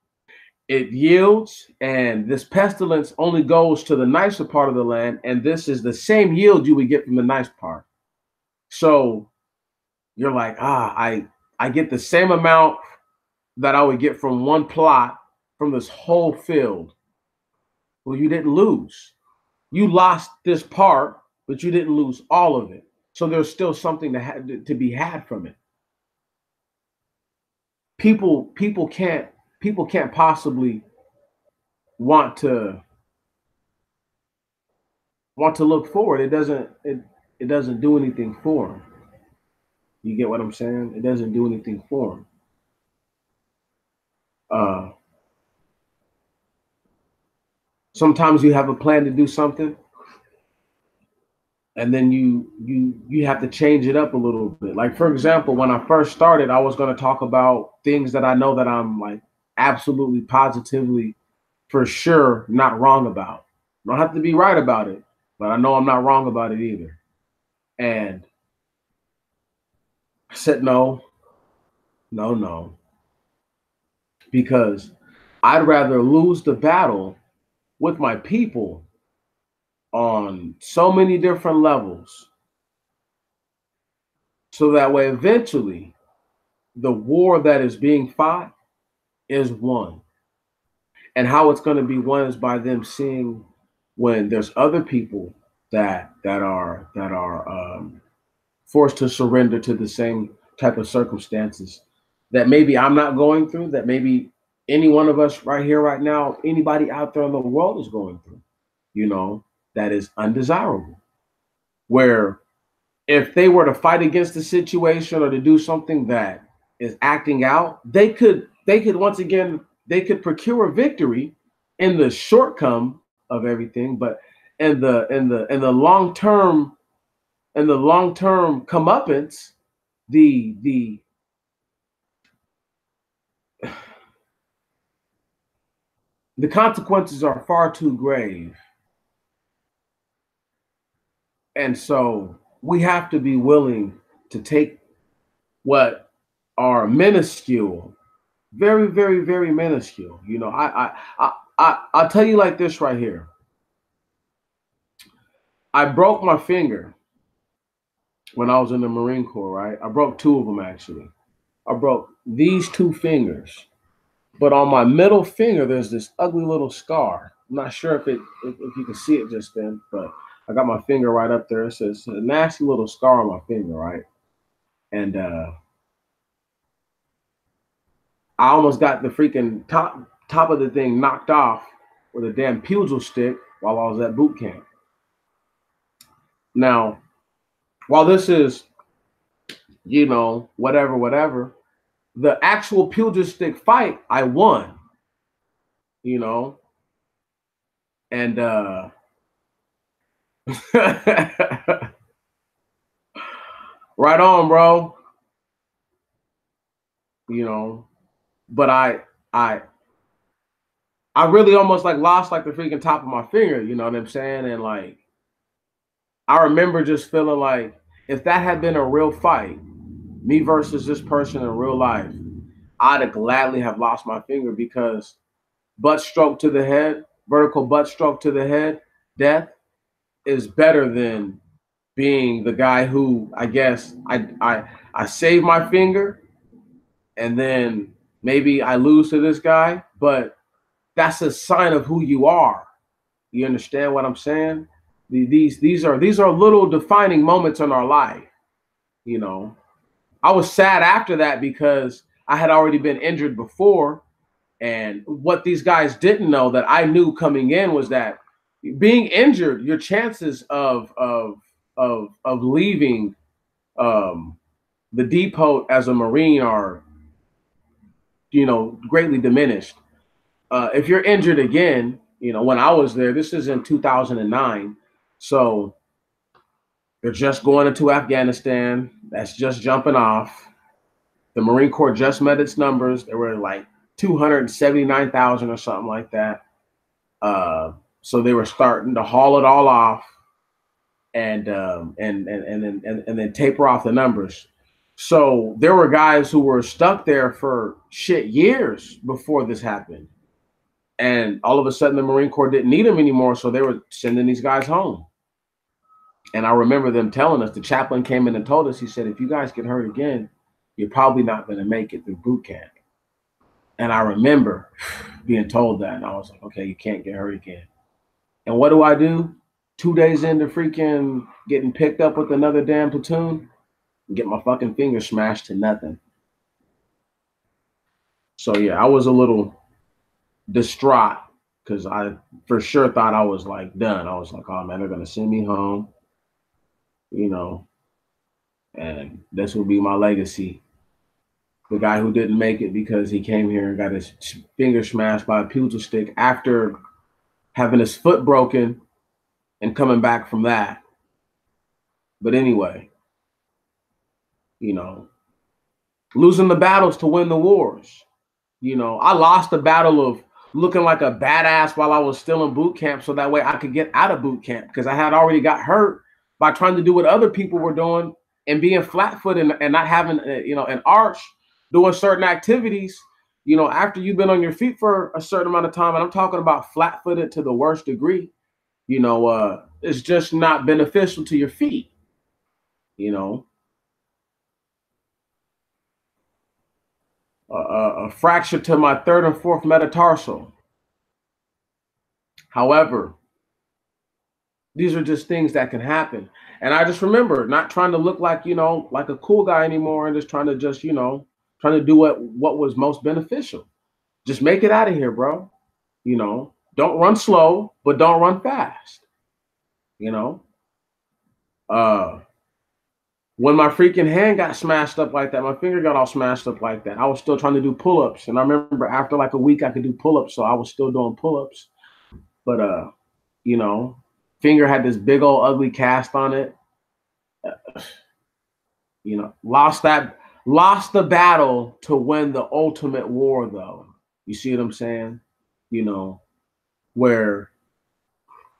it yields, and this pestilence only goes to the nicer part of the land, and this is the same yield you would get from the nice part. So you're like, I get the same amount that I would get from one plot from this whole field. Well, you didn't lose. You lost this part, but you didn't lose all of it. So there's still something to be had from it. People can't possibly want to look forward. It doesn't do anything for them. You get what I'm saying? It doesn't do anything for them. Uh, Sometimes you have a plan to do something, and then you have to change it up a little bit. Like for example, when I first started, I was going to talk about things that I know that I'm like absolutely positively for sure not wrong about. I don't have to be right about it, but I know I'm not wrong about it either. And I said no, no, no, because I'd rather lose the battle with my people on so many different levels, so that way eventually the war that is being fought is won. And how it's going to be won is by them seeing when there's other people that are forced to surrender to the same type of circumstances that maybe I'm not going through, that maybe any one of us right here, right now, anybody out there in the world is going through, that is undesirable. Where if they were to fight against the situation or to do something that is acting out, they could once again they could procure a victory in the short come of everything, but in the long term comeuppance, the the consequences are far too grave. And so we have to be willing to take what are minuscule, very, very, very minuscule. I'll tell you like this right here. I broke my finger when I was in the Marine Corps, right? I broke two of them actually. I broke these two fingers, but on my middle finger, there's this ugly little scar. I'm not sure if you can see it just then, but I got my finger right up there. It's a nasty little scar on my finger, right? And I almost got the freaking top of the thing knocked off with a damn pugil stick while I was at boot camp. Now, while this is, whatever, the actual pugil stick fight, I won, you know, and right on, bro. You know, but I really almost like lost like the freaking top of my finger, you know what I'm saying? And like I remember just feeling like if that had been a real fight, me versus this person in real life, I'd have gladly have lost my finger because butt stroke to the head, vertical butt stroke to the head, death is better than being the guy who I guess I save my finger and then maybe I lose to this guy, but that's a sign of who you are. You understand what I'm saying? These are little defining moments in our life. You know, I was sad after that because I had already been injured before, and what these guys didn't know that I knew coming in was that being injured, your chances of leaving the depot as a Marine are, greatly diminished. If you're injured again, when I was there, this is in 2009, so they're just going into Afghanistan. That's just jumping off. The Marine Corps just met its numbers. They were like 279,000 or something like that. So they were starting to haul it all off and then taper off the numbers. So there were guys who were stuck there for years before this happened. And all of a sudden the Marine Corps didn't need them anymore. So they were sending these guys home. And I remember them telling us, the chaplain came in and told us, he said, if you guys get hurt again, you're probably not going to make it through boot camp. And I remember being told that. And I was like, okay, you can't get hurt again. And what do? 2 days into freaking getting picked up with another damn platoon, get my fucking finger smashed to nothing. So yeah, I was a little distraught because I for sure thought I was like done. I was like, oh man, they're gonna send me home, and this will be my legacy. The guy who didn't make it because he came here and got his finger smashed by a pugil stick after having his foot broken and coming back from that. But anyway, losing the battles to win the wars. I lost the battle of looking like a badass while I was still in boot camp so that way I could get out of boot camp because I had already got hurt by trying to do what other people were doing and being flat-footed and not having, an arch, doing certain activities, after you've been on your feet for a certain amount of time. And I'm talking about flat-footed to the worst degree. It's just not beneficial to your feet, a fracture to my third and fourth metatarsal. However, these are just things that can happen. And I just remember not trying to look like, like a cool guy anymore and just trying to trying to do what was most beneficial. Just make it out of here, bro. Don't run slow, but don't run fast. When my freaking hand got smashed up like that, my finger got all smashed up like that, I was still trying to do pull-ups. And I remember after like a week, I could do pull-ups. So I was still doing pull-ups. But, finger had this big old ugly cast on it. Lost the battle to win the ultimate war, though. You see what I'm saying? Where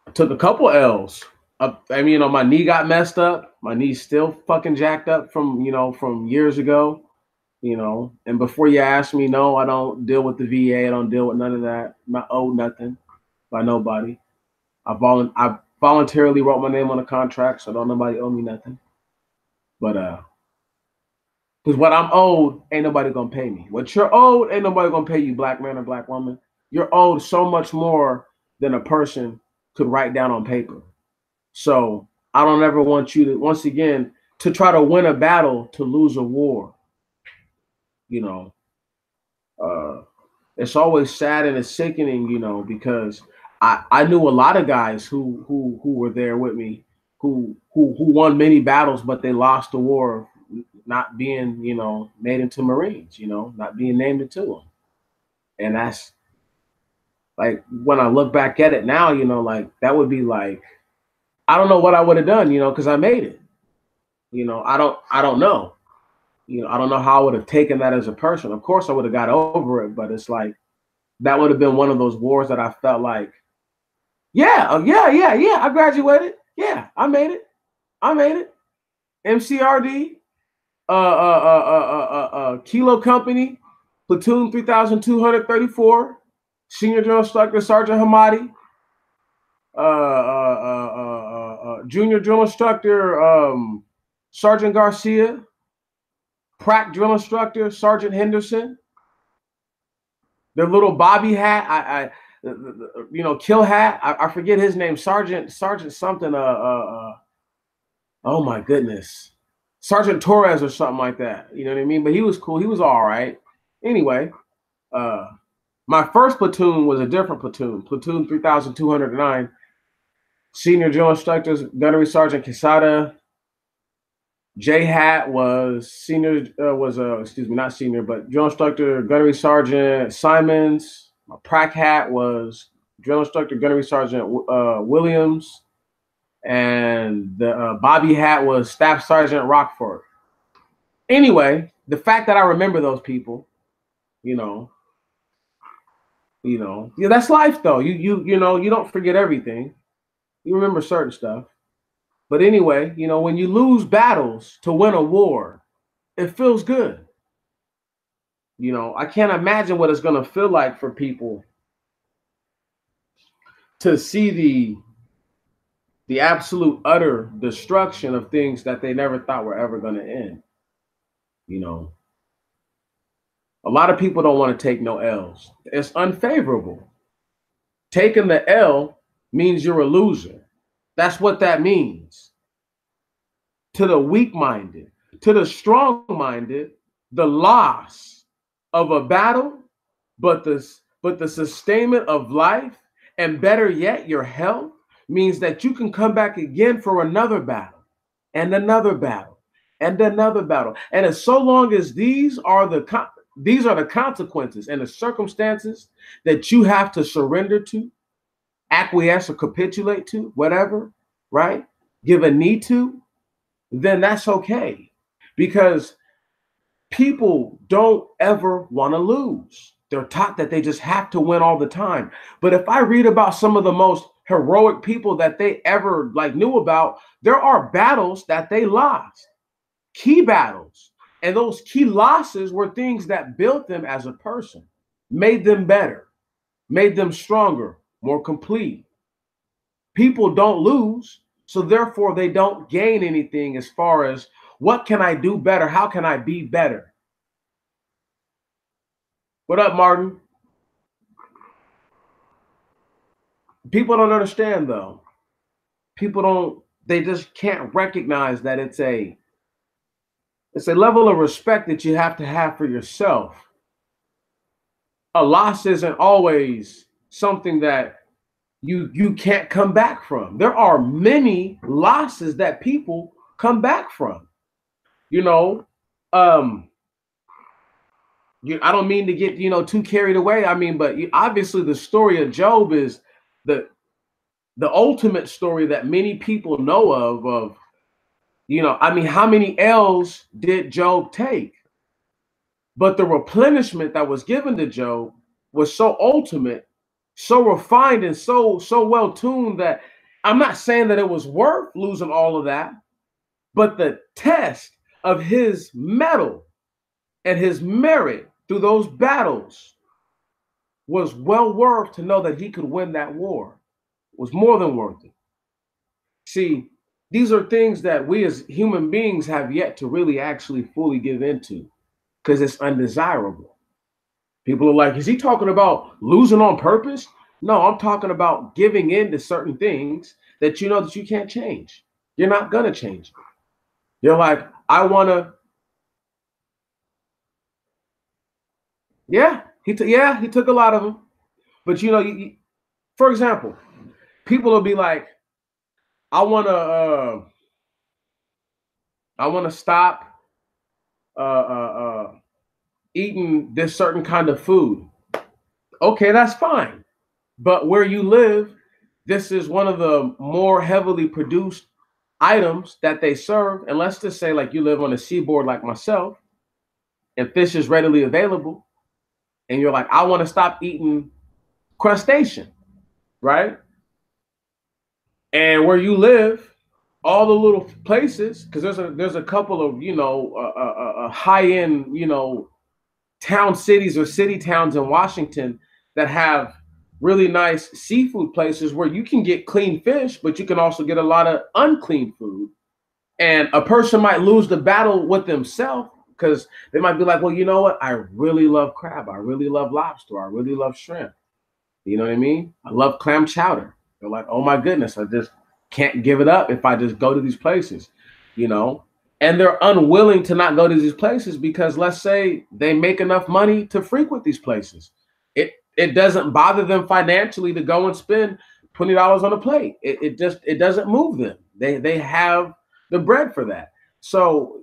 I took a couple L's. My knee got messed up. My knee's still fucking jacked up from years ago. And before you ask me, no, I don't deal with the VA. I don't deal with none of that. I'm not owed nothing by nobody. I voluntarily wrote my name on a contract, so don't nobody owe me nothing. But because what I'm owed, ain't nobody gonna pay me. What you're owed, ain't nobody gonna pay you, black man or black woman. You're owed so much more than a person could write down on paper. So I don't ever want you to, once again, to try to win a battle to lose a war. It's always sad and it's sickening, because I knew a lot of guys who were there with me who won many battles, but they lost the war not being, made into Marines, not being named into them. And that's like, when I look back at it now, like that would be like, I don't know what I would have done, because I made it. I don't know. I don't know how I would have taken that as a person. Of course I would have got over it, but it's like, that would have been one of those wars that I felt like, yeah, I graduated. Yeah, I made it. MCRD, Kilo Company, Platoon 3234, Senior Drill Instructor Sergeant Hamadi, Junior Drill Instructor Sergeant Garcia, Prac Drill Instructor Sergeant Henderson, their little Bobby hat, kill hat. I forget his name, Sergeant something. Oh my goodness, Sergeant Torres or something like that. You know what I mean? But he was cool. He was all right. Anyway, my first platoon was a different platoon, Platoon 3209. Senior drill instructors, Gunnery Sergeant Quesada. J Hat was senior, not senior, but drill instructor, Gunnery Sergeant Simons. My prac hat was drill instructor, Gunnery Sergeant Williams. And the Bobby hat was Staff Sergeant Rockford. Anyway, the fact that I remember those people, yeah, that's life though. You don't forget everything. You remember certain stuff. But anyway, when you lose battles to win a war, it feels good. I can't imagine what it's going to feel like for people to see the absolute utter destruction of things that they never thought were ever going to end. A lot of people don't want to take no L's. It's unfavorable. Taking the L means you're a loser. That's what that means. To the weak-minded, to the strong-minded, the loss of a battle, but the sustainment of life, and better yet, your health, means that you can come back again for another battle, and another battle, and another battle. And as so long as these are the consequences and the circumstances that you have to surrender to, acquiesce or capitulate to, whatever, right? Give a knee to, then that's okay. Because people don't ever want to lose. They're taught that they just have to win all the time. But if I read about some of the most heroic people that they ever knew about, there are battles that they lost, key battles. And those key losses were things that built them as a person, made them better, made them stronger, more complete. People don't lose, so therefore they don't gain anything as far as what can I do better? How can I be better? What up, Martin? People don't understand though. They just can't recognize that it's a level of respect that you have to have for yourself. A loss isn't always something that you can't come back from. There are many losses that people come back from. I don't mean to get too carried away. I mean, but obviously the story of Job is the ultimate story that many people know of how many L's did Job take? But the replenishment that was given to Job was so ultimate, so refined, and so well tuned that I'm not saying that it was worth losing all of that, but the test of his mettle and his merit through those battles was well worth to know that he could win that war. It was more than worth it. See, these are things that we as human beings have yet to really actually fully give into because it's undesirable. People are like, is he talking about losing on purpose? No, I'm talking about giving in to certain things that you know that you can't change. You're not going to change. You're like, I want to. Yeah, he took a lot of them. But for example, people will be like, I want to stop eating this certain kind of food. Okay, that's fine. But where you live, this is one of the more heavily produced items that they serve. And let's just say you live on a seaboard like myself and fish is readily available. And you're like, I want to stop eating crustacean, right? And where you live, all the little places, because there's a couple of high end town cities or city towns in Washington that have really nice seafood places where you can get clean fish, but you can also get a lot of unclean food. And a person might lose the battle with themselves because they might be like, well, you know what? I really love crab. I really love lobster. I really love shrimp. You know what I mean? I love clam chowder. They're like, oh my goodness, I just can't give it up if I just go to these places, you know? And they're unwilling to not go to these places because let's say they make enough money to frequent these places. It doesn't bother them financially to go and spend $20 on a plate. It doesn't move them. They have the bread for that. So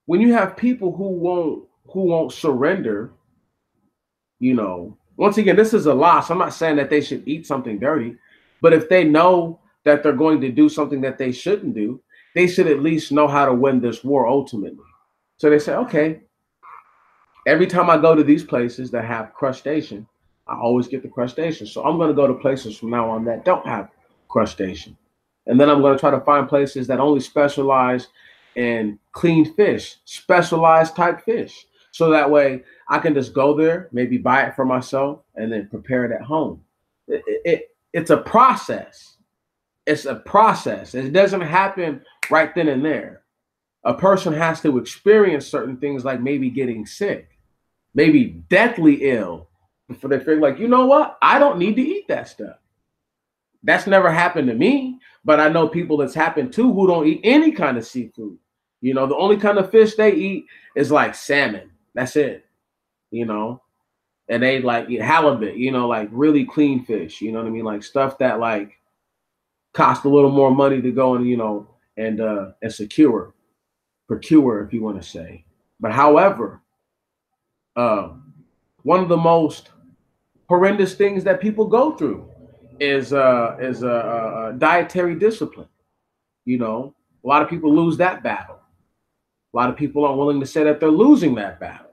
when you have people who won't surrender, once again, this is a loss. I'm not saying that they should eat something dirty, but if they know that they're going to do something that they shouldn't do, they should at least know how to win this war ultimately. So they say, okay, every time I go to these places that have crustacean, I always get the crustacean. So I'm going to go to places from now on that don't have crustacean. And then I'm going to try to find places that only specialize in clean fish, specialized type fish. So that way I can just go there, maybe buy it for myself, and then prepare it at home. It's a process. It's a process. It doesn't happen right then and there. A person has to experience certain things like maybe getting sick, maybe deathly ill, before they figure like, you know what? I don't need to eat that stuff. That's never happened to me, but I know people that's happened to who don't eat any kind of seafood. The only kind of fish they eat is like salmon. That's it, and they like eat halibut, like really clean fish, you know what I mean? Like stuff that like cost a little more money to go and, and procure, if you want to say. But however, one of the most horrendous things that people go through is dietary discipline. A lot of people lose that battle. A lot of people aren't willing to say that they're losing that battle.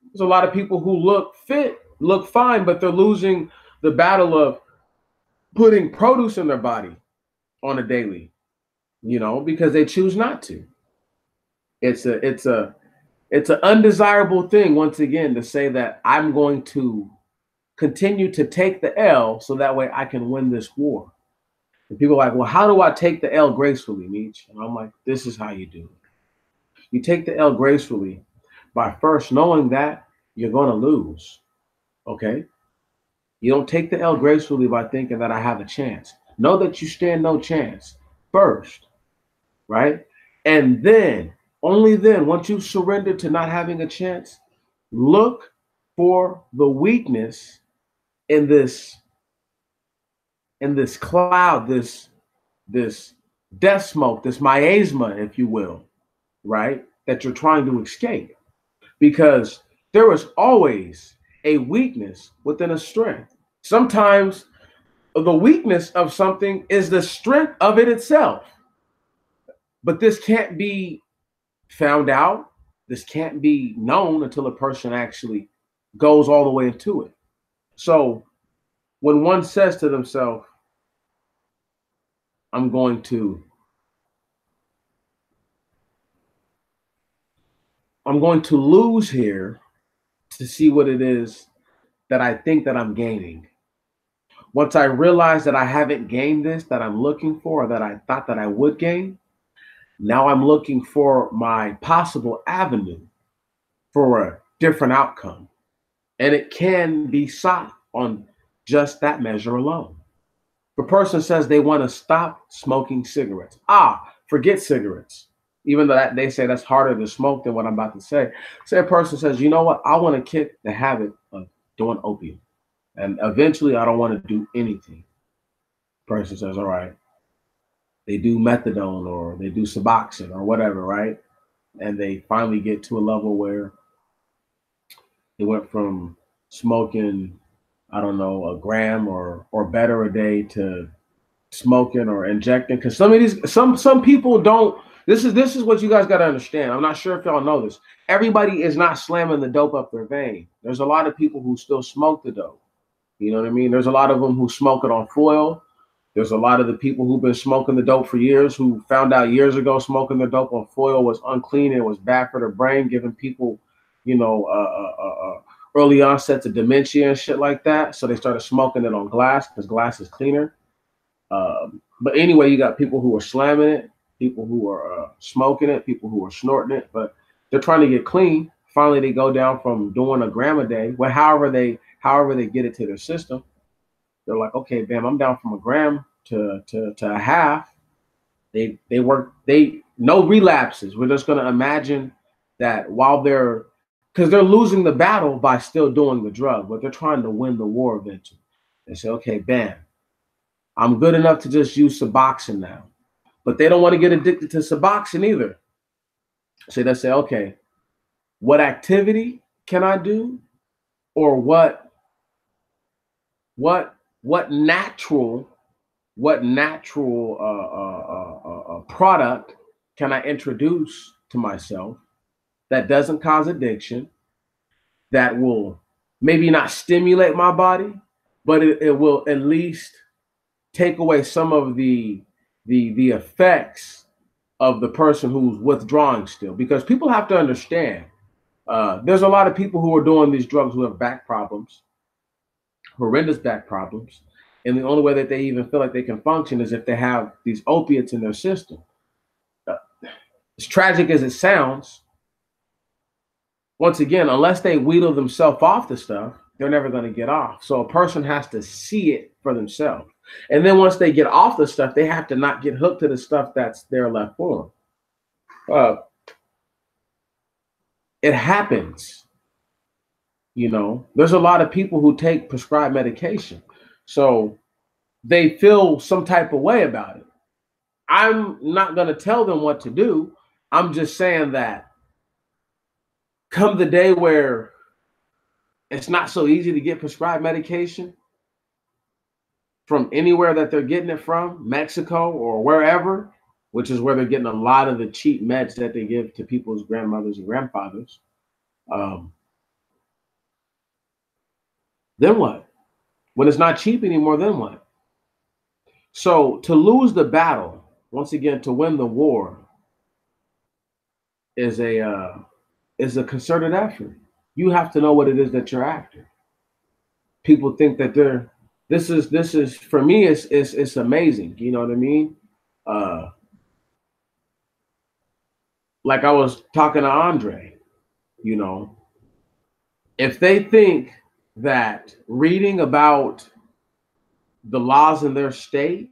There's a lot of people who look fit, look fine, but they're losing the battle of putting produce in their body on a daily, because they choose not to. It's an undesirable thing, once again, to say that I'm going to continue to take the L so that way I can win this war. And people are like, well, how do I take the L gracefully, Meech? And I'm like, this is how you do it. You take the L gracefully by first knowing that you're going to lose, okay? You don't take the L gracefully by thinking that I have a chance. Know that you stand no chance first, right? And then, only then, once you surrender to not having a chance, look for the weakness in this cloud, this death smoke, this miasma, if you will, right? That you're trying to escape. Because there is always a weakness within a strength. Sometimes the weakness of something is the strength of it itself. But this can't be found out. This can't be known until a person actually goes all the way into it. So when one says to themselves, I'm going to lose here to see what it is that I think that I'm gaining. Once I realize that I haven't gained this that I'm looking for, or that I thought that I would gain, now I'm looking for my possible avenue for a different outcome. And it can be sought on just that measure alone. If a person says they want to stop smoking cigarettes, forget cigarettes. Even though that they say that's harder to smoke than what I'm about to say. Say a person says, you know what, I want to kick the habit of doing opium. And eventually I don't want to do anything. Person says, all right. They do methadone or they do Suboxone or whatever, right? And they finally get to a level where they went from smoking, I don't know, a gram or better a day to smoking or injecting. Because some of these, some people don't. This is what you guys got to understand. I'm not sure if y'all know this. Everybody is not slamming the dope up their vein. There's a lot of people who still smoke the dope. You know what I mean? There's a lot of them who smoke it on foil. There's a lot of the people who've been smoking the dope for years who found out years ago smoking the dope on foil was unclean and it was bad for their brain, giving people, you know, early onsets of dementia and shit like that. So they started smoking it on glass because glass is cleaner. But anyway, you got people who are slamming it, people who are smoking it, people who are snorting it, but they're trying to get clean. Finally, they go down from doing a gram a day, well, however they get it to their system. They're like, okay, bam, I'm down from a gram to a half. They no relapses. We're just gonna imagine that while because they're losing the battle by still doing the drug, but they're trying to win the war eventually. They say, okay, bam, I'm good enough to just use Suboxone now. But they don't want to get addicted to Suboxone either. So they say, okay, what activity can I do? Or what natural product can I introduce to myself that doesn't cause addiction, that will maybe not stimulate my body, but it will at least take away some of the effects of the person who's withdrawing still. Because people have to understand, there's a lot of people who are doing these drugs who have back problems, horrendous back problems, and the only way that they even feel like they can function is if they have these opiates in their system. As tragic as it sounds, once again, unless they wheedle themselves off the stuff, they're never going to get off. So a person has to see it for themselves. And then once they get off the stuff, they have to not get hooked to the stuff that's there left for them. It happens. You know, there's a lot of people who take prescribed medication. So they feel some type of way about it. I'm not going to tell them what to do. I'm just saying that come the day where it's not so easy to get prescribed medication from anywhere that they're getting it from, Mexico or wherever, which is where they're getting a lot of the cheap meds that they give to people's grandmothers and grandfathers. Then what? When it's not cheap anymore, then what? So to lose the battle, once again, to win the war is a concerted effort. You have to know what it is that you're after. People think that this is for me, it's amazing. You know what I mean? Like I was talking to Andre, you know, if they think that reading about the laws in their state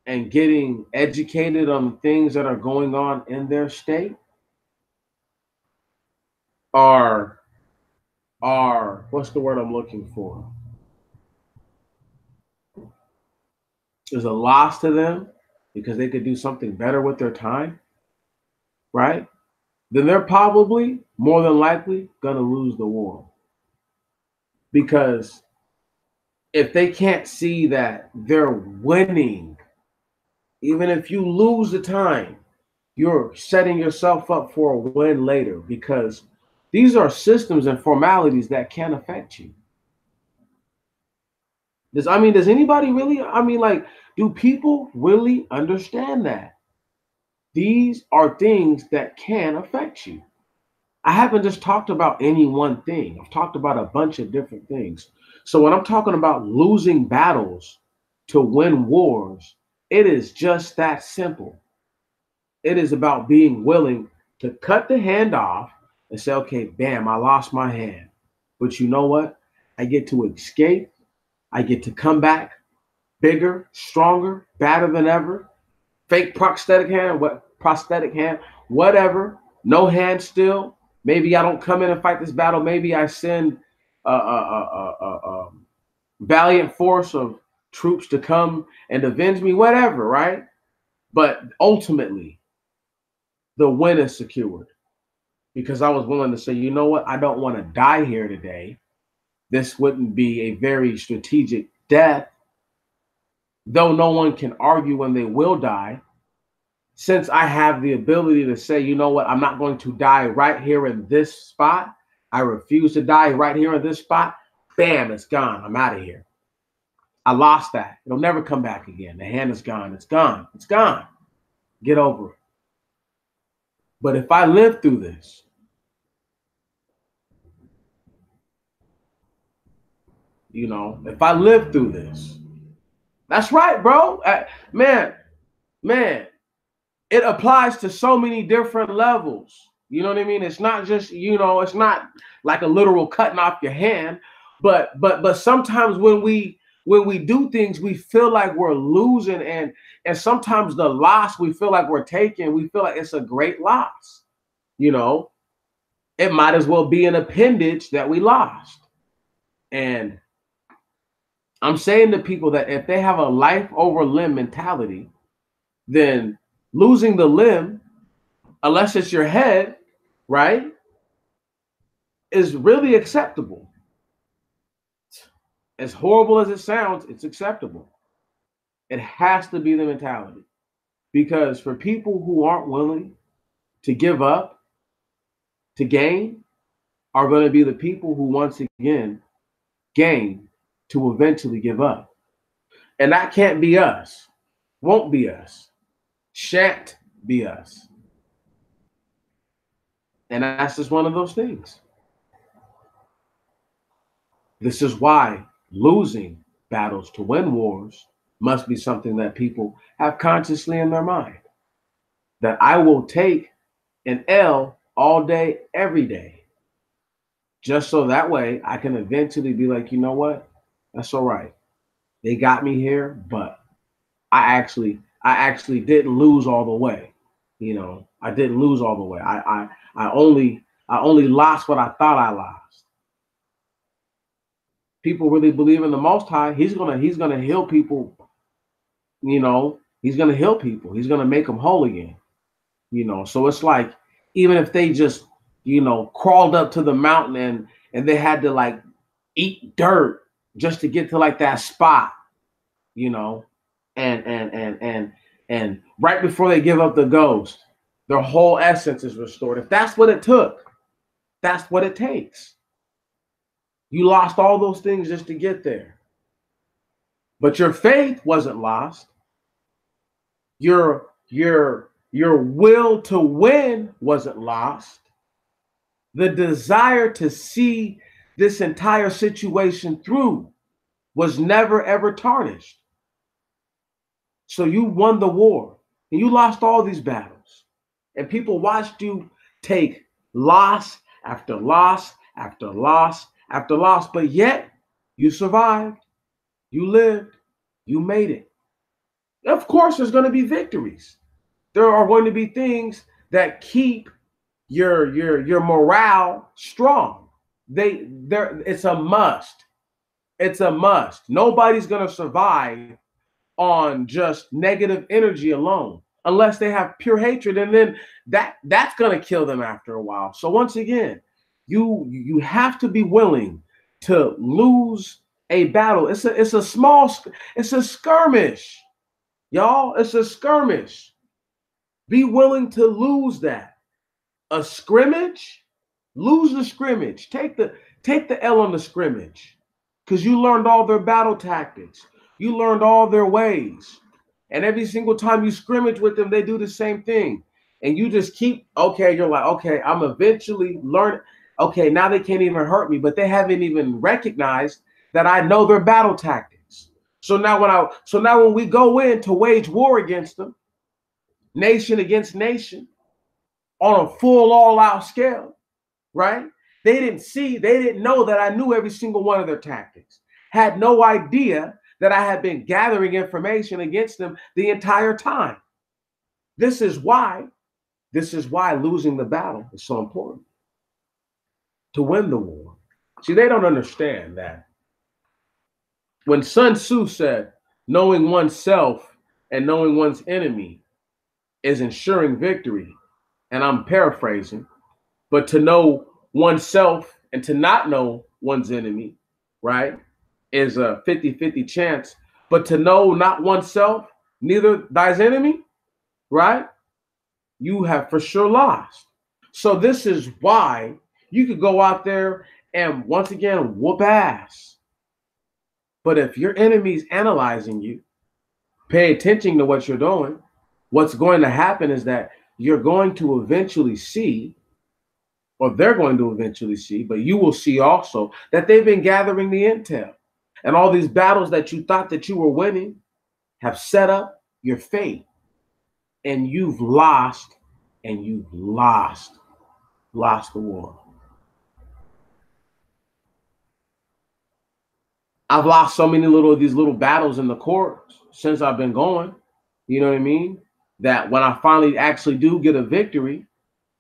and getting educated on things that are going on in their state are what's the word I'm looking for? Is a loss to them because they could do something better with their time, right? Then they're probably more than likely gonna lose the war. Because if they can't see that they're winning, even if you lose the time, you're setting yourself up for a win later, because these are systems and formalities that can affect you. Does anybody really, like, do people really understand that? These are things that can affect you. I haven't just talked about any one thing. I've talked about a bunch of different things. So when I'm talking about losing battles to win wars, it is just that simple. It is about being willing to cut the hand off and say, okay, bam, I lost my hand. But you know what? I get to escape. I get to come back bigger, stronger, better than ever. Fake prosthetic hand, whatever. No hand still. Maybe I don't come in and fight this battle. Maybe I send a valiant force of troops to come and avenge me, whatever, right? But ultimately, the win is secured because I was willing to say, you know what? I don't want to die here today. This wouldn't be a very strategic death, though no one can argue when they will die. Since I have the ability to say, you know what, I'm not going to die right here in this spot. I refuse to die right here in this spot. Bam, it's gone. I'm out of here. I lost that. It'll never come back again. The hand is gone. It's gone. It's gone. Get over it. But if I live through this, if I live through this, that's right, bro. Man, it applies to so many different levels. You know what I mean? It's not just, it's not like a literal cutting off your hand, but sometimes when we do things, we feel like we're losing, and sometimes the loss we feel like we're taking, we feel like it's a great loss. It might as well be an appendage that we lost. And I'm saying to people that if they have a life over limb mentality, then losing the limb, unless it's your head, right, is really acceptable. As horrible as it sounds, it's acceptable. It has to be the mentality. Because for people who aren't willing to give up, to gain, are going to be the people who once again gain to eventually give up. And that can't be us. Won't be us. Shan't be us. And that's just one of those things. This is why losing battles to win wars must be something that people have consciously in their mind. That I will take an L all day, every day, just so that way I can eventually be like, you know what? That's all right. They got me here, but I actually didn't lose all the way. I didn't lose all the way. I only lost what I thought I lost. People really believe in the Most High. He's gonna heal people. He's gonna heal people. He's gonna make them whole again. So it's like, even if they just crawled up to the mountain and they had to like eat dirt just to get to like that spot, and right before they give up the ghost, their whole essence is restored. If that's what it took, that's what it takes. You lost all those things just to get there. But your faith wasn't lost. Your will to win wasn't lost. The desire to see this entire situation through was never, ever tarnished. So you won the war and you lost all these battles. And people watched you take loss after loss after loss after loss, but yet you survived, you lived, you made it. Of course, there's going to be victories. There are going to be things that keep your morale strong. It's a must. It's a must. Nobody's going to survive on just negative energy alone, unless they have pure hatred, and then that's going to kill them after a while. So once again, you have to be willing to lose a battle. It's a skirmish, y'all. It's a skirmish. Be willing to lose that. A scrimmage, lose the scrimmage. Take the L on the scrimmage, because you learned all their battle tactics. You learned all their ways. And every single time you scrimmage with them, they do the same thing. And you just keep, you're like, okay, I'm eventually learning. Okay, now they can't even hurt me, but they haven't even recognized that I know their battle tactics. So now when we go in to wage war against them, nation against nation, on a full all-out scale, right? They didn't know that I knew every single one of their tactics. Had no idea that I had been gathering information against them the entire time. This is why losing the battle is so important. To win the war. See, they don't understand that when Sun Tzu said, knowing oneself and knowing one's enemy is ensuring victory, and I'm paraphrasing, but to know oneself and to not know one's enemy, right, is a 50-50 chance. But to know not oneself, neither thy's enemy, right, you have for sure lost. So this is why you could go out there and once again whoop ass. But if your enemy's analyzing you, pay attention to what you're doing, what's going to happen is that you're going to eventually see, or they're going to eventually see, but you will see also that they've been gathering the intel. And all these battles that you thought that you were winning have set up your fate. And you've lost, and you've lost the war. I've lost so many of these little battles in the courts since I've been going, you know what I mean? That when I finally actually do get a victory,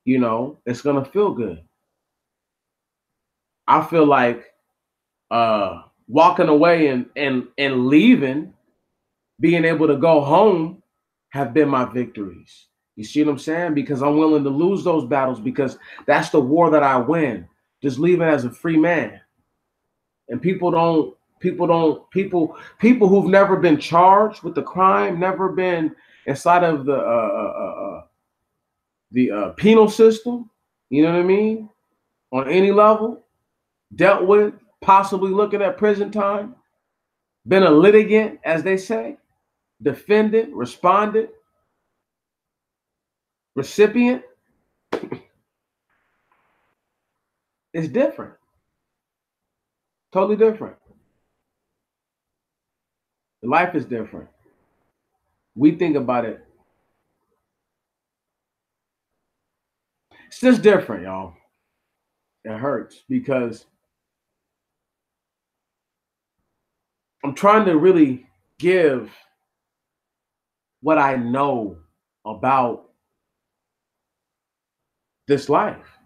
it's gonna feel good. I feel like walking away and leaving, being able to go home, have been my victories. You see what I'm saying? Because I'm willing to lose those battles because that's the war that I win. Just leaving as a free man. And people who've never been charged with the crime, never been inside of the penal system, you know what I mean? On any level, dealt with, possibly looking at prison time, been a litigant, as they say, defendant, respondent, recipient. It's different. Totally different. Life is different. We think about it. It's just different, y'all. It hurts because I'm trying to really give what I know about this life.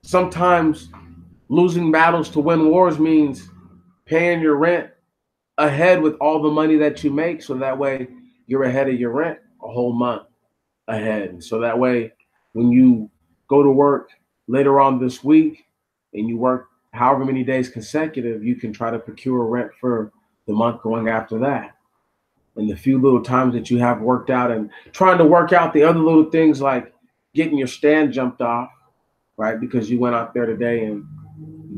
Sometimes losing battles to win wars means paying your rent ahead with all the money that you make, so that way you're ahead of your rent a whole month ahead. So that way, when you go to work later on this week and you work however many days consecutive, you can try to procure rent for the month going after that. And the few little times that you have worked out and trying to work out the other little things like getting your stand jumped off, right? Because you went out there today and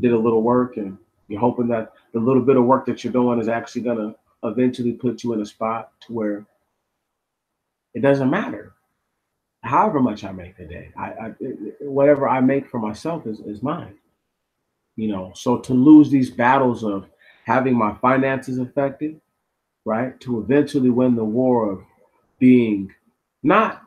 did a little work and you're hoping that the little bit of work that you're doing is actually going to eventually put you in a spot to where it doesn't matter however much I make a day. Whatever I make for myself is mine. So to lose these battles of having my finances affected, right? To eventually win the war of being not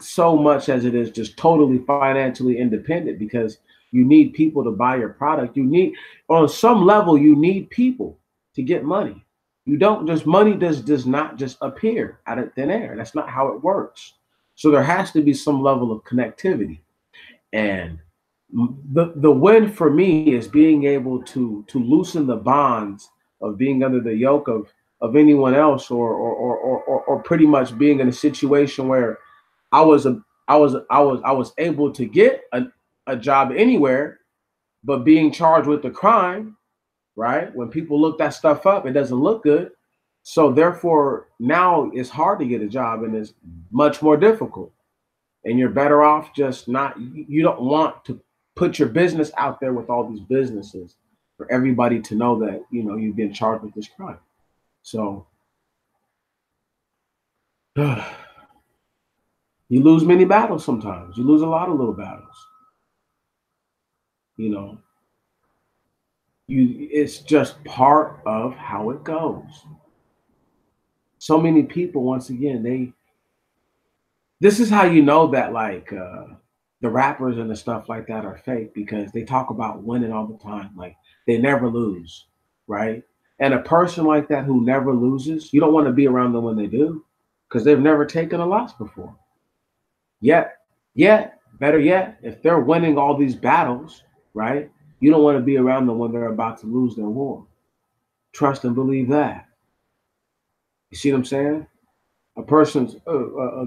so much as it is just totally financially independent, because you need people to buy your product. You need, on some level, you need people to get money. You don't just, money does not just appear out of thin air. That's not how it works. So there has to be some level of connectivity. And the win for me is being able to loosen the bonds of being under the yoke of anyone else, or pretty much being in a situation where I was able to get a job anywhere, but being charged with the crime, right? When people look that stuff up, it doesn't look good. So therefore, now it's hard to get a job and it's much more difficult. And you're better off just not, you don't want to put your business out there with all these businesses for everybody to know that, you've been charged with this crime. So you lose many battles sometimes. You lose a lot of little battles. It's just part of how it goes. So many people, once again, this is how you know that, like, the rappers and the stuff like that are fake, because they talk about winning all the time. Like, they never lose, right? And a person like that who never loses, you don't want to be around them when they do, because they've never taken a loss before. Better yet, if they're winning all these battles, right? You don't want to be around them when they're about to lose their war. Trust and believe that. You see what I'm saying? A person's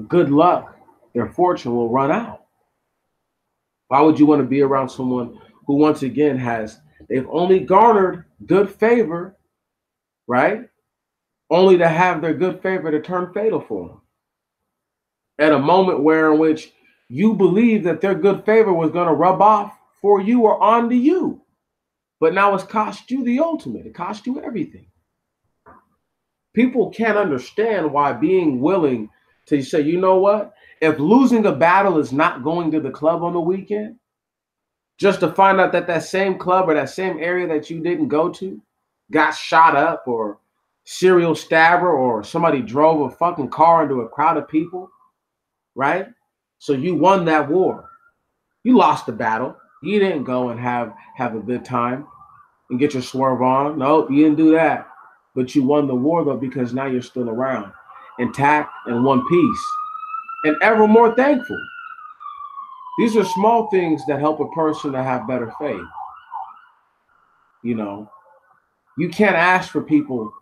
good luck, their fortune will run out. Why would you want to be around someone who, once again, they've only garnered good favor, right? Only to have their good favor to turn fatal for them at a moment in which you believe that their good favor was going to rub off for you or onto you. But now it's cost you the ultimate. It cost you everything. People can't understand why being willing to say, you know what? If losing a battle is not going to the club on the weekend, just to find out that that same club or that same area that you didn't go to got shot up, or serial stabber, or somebody drove a fucking car into a crowd of people, right? So you won that war. You lost the battle. You didn't go and have a good time and get your swerve on. Nope, you didn't do that. But you won the war, though, because now you're still around, intact and one piece, and ever more thankful. These are small things that help a person to have better faith. You know, you can't ask for people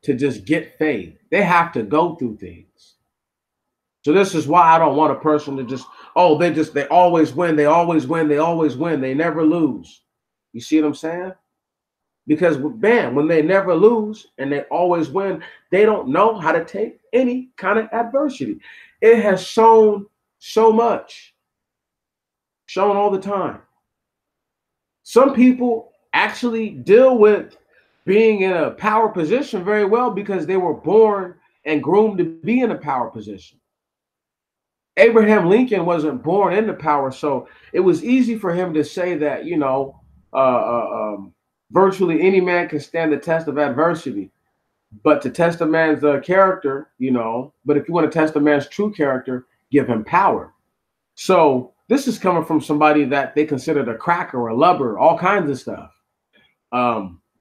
to just get faith. They have to go through things. So this is why I don't want a person to just, oh, they always win, they always win, they always win, they never lose. You see what I'm saying? Because bam, when they never lose and they always win, they don't know how to take any kind of adversity. It has shown so much, shown all the time. Some people actually deal with being in a power position very well because they were born and groomed to be in a power position. Abraham Lincoln wasn't born into power, so it was easy for him to say that, virtually any man can stand the test of adversity. But to test a man's character, but if you want to test a man's true character, give him power. So this is coming from somebody that they considered a cracker, a lubber, all kinds of stuff.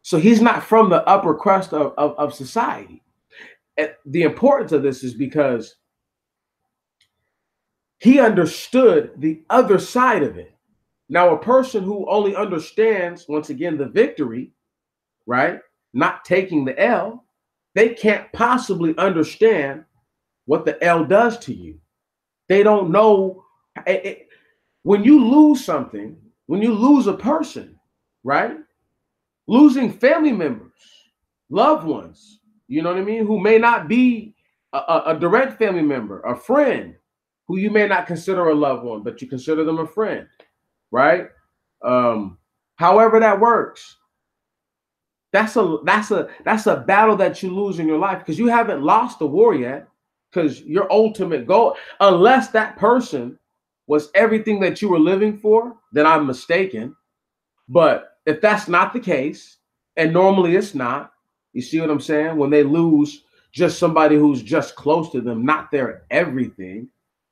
So he's not from the upper crust of society. And the importance of this is because he understood the other side of it. Now, a person who only understands, once again, the victory, right? Not taking the L, they can't possibly understand what the L does to you. They don't know. When you lose something, when you lose a person, right? Losing family members, loved ones, you know what I mean? Who may not be a direct family member, a friend, who you may not consider a loved one, but you consider them a friend, right? However that works. That's a battle that you lose in your life because you haven't lost the war yet, because your ultimate goal, unless that person was everything that you were living for, then I'm mistaken. But if that's not the case, and normally it's not, you see what I'm saying? When they lose just somebody who's just close to them, not their everything,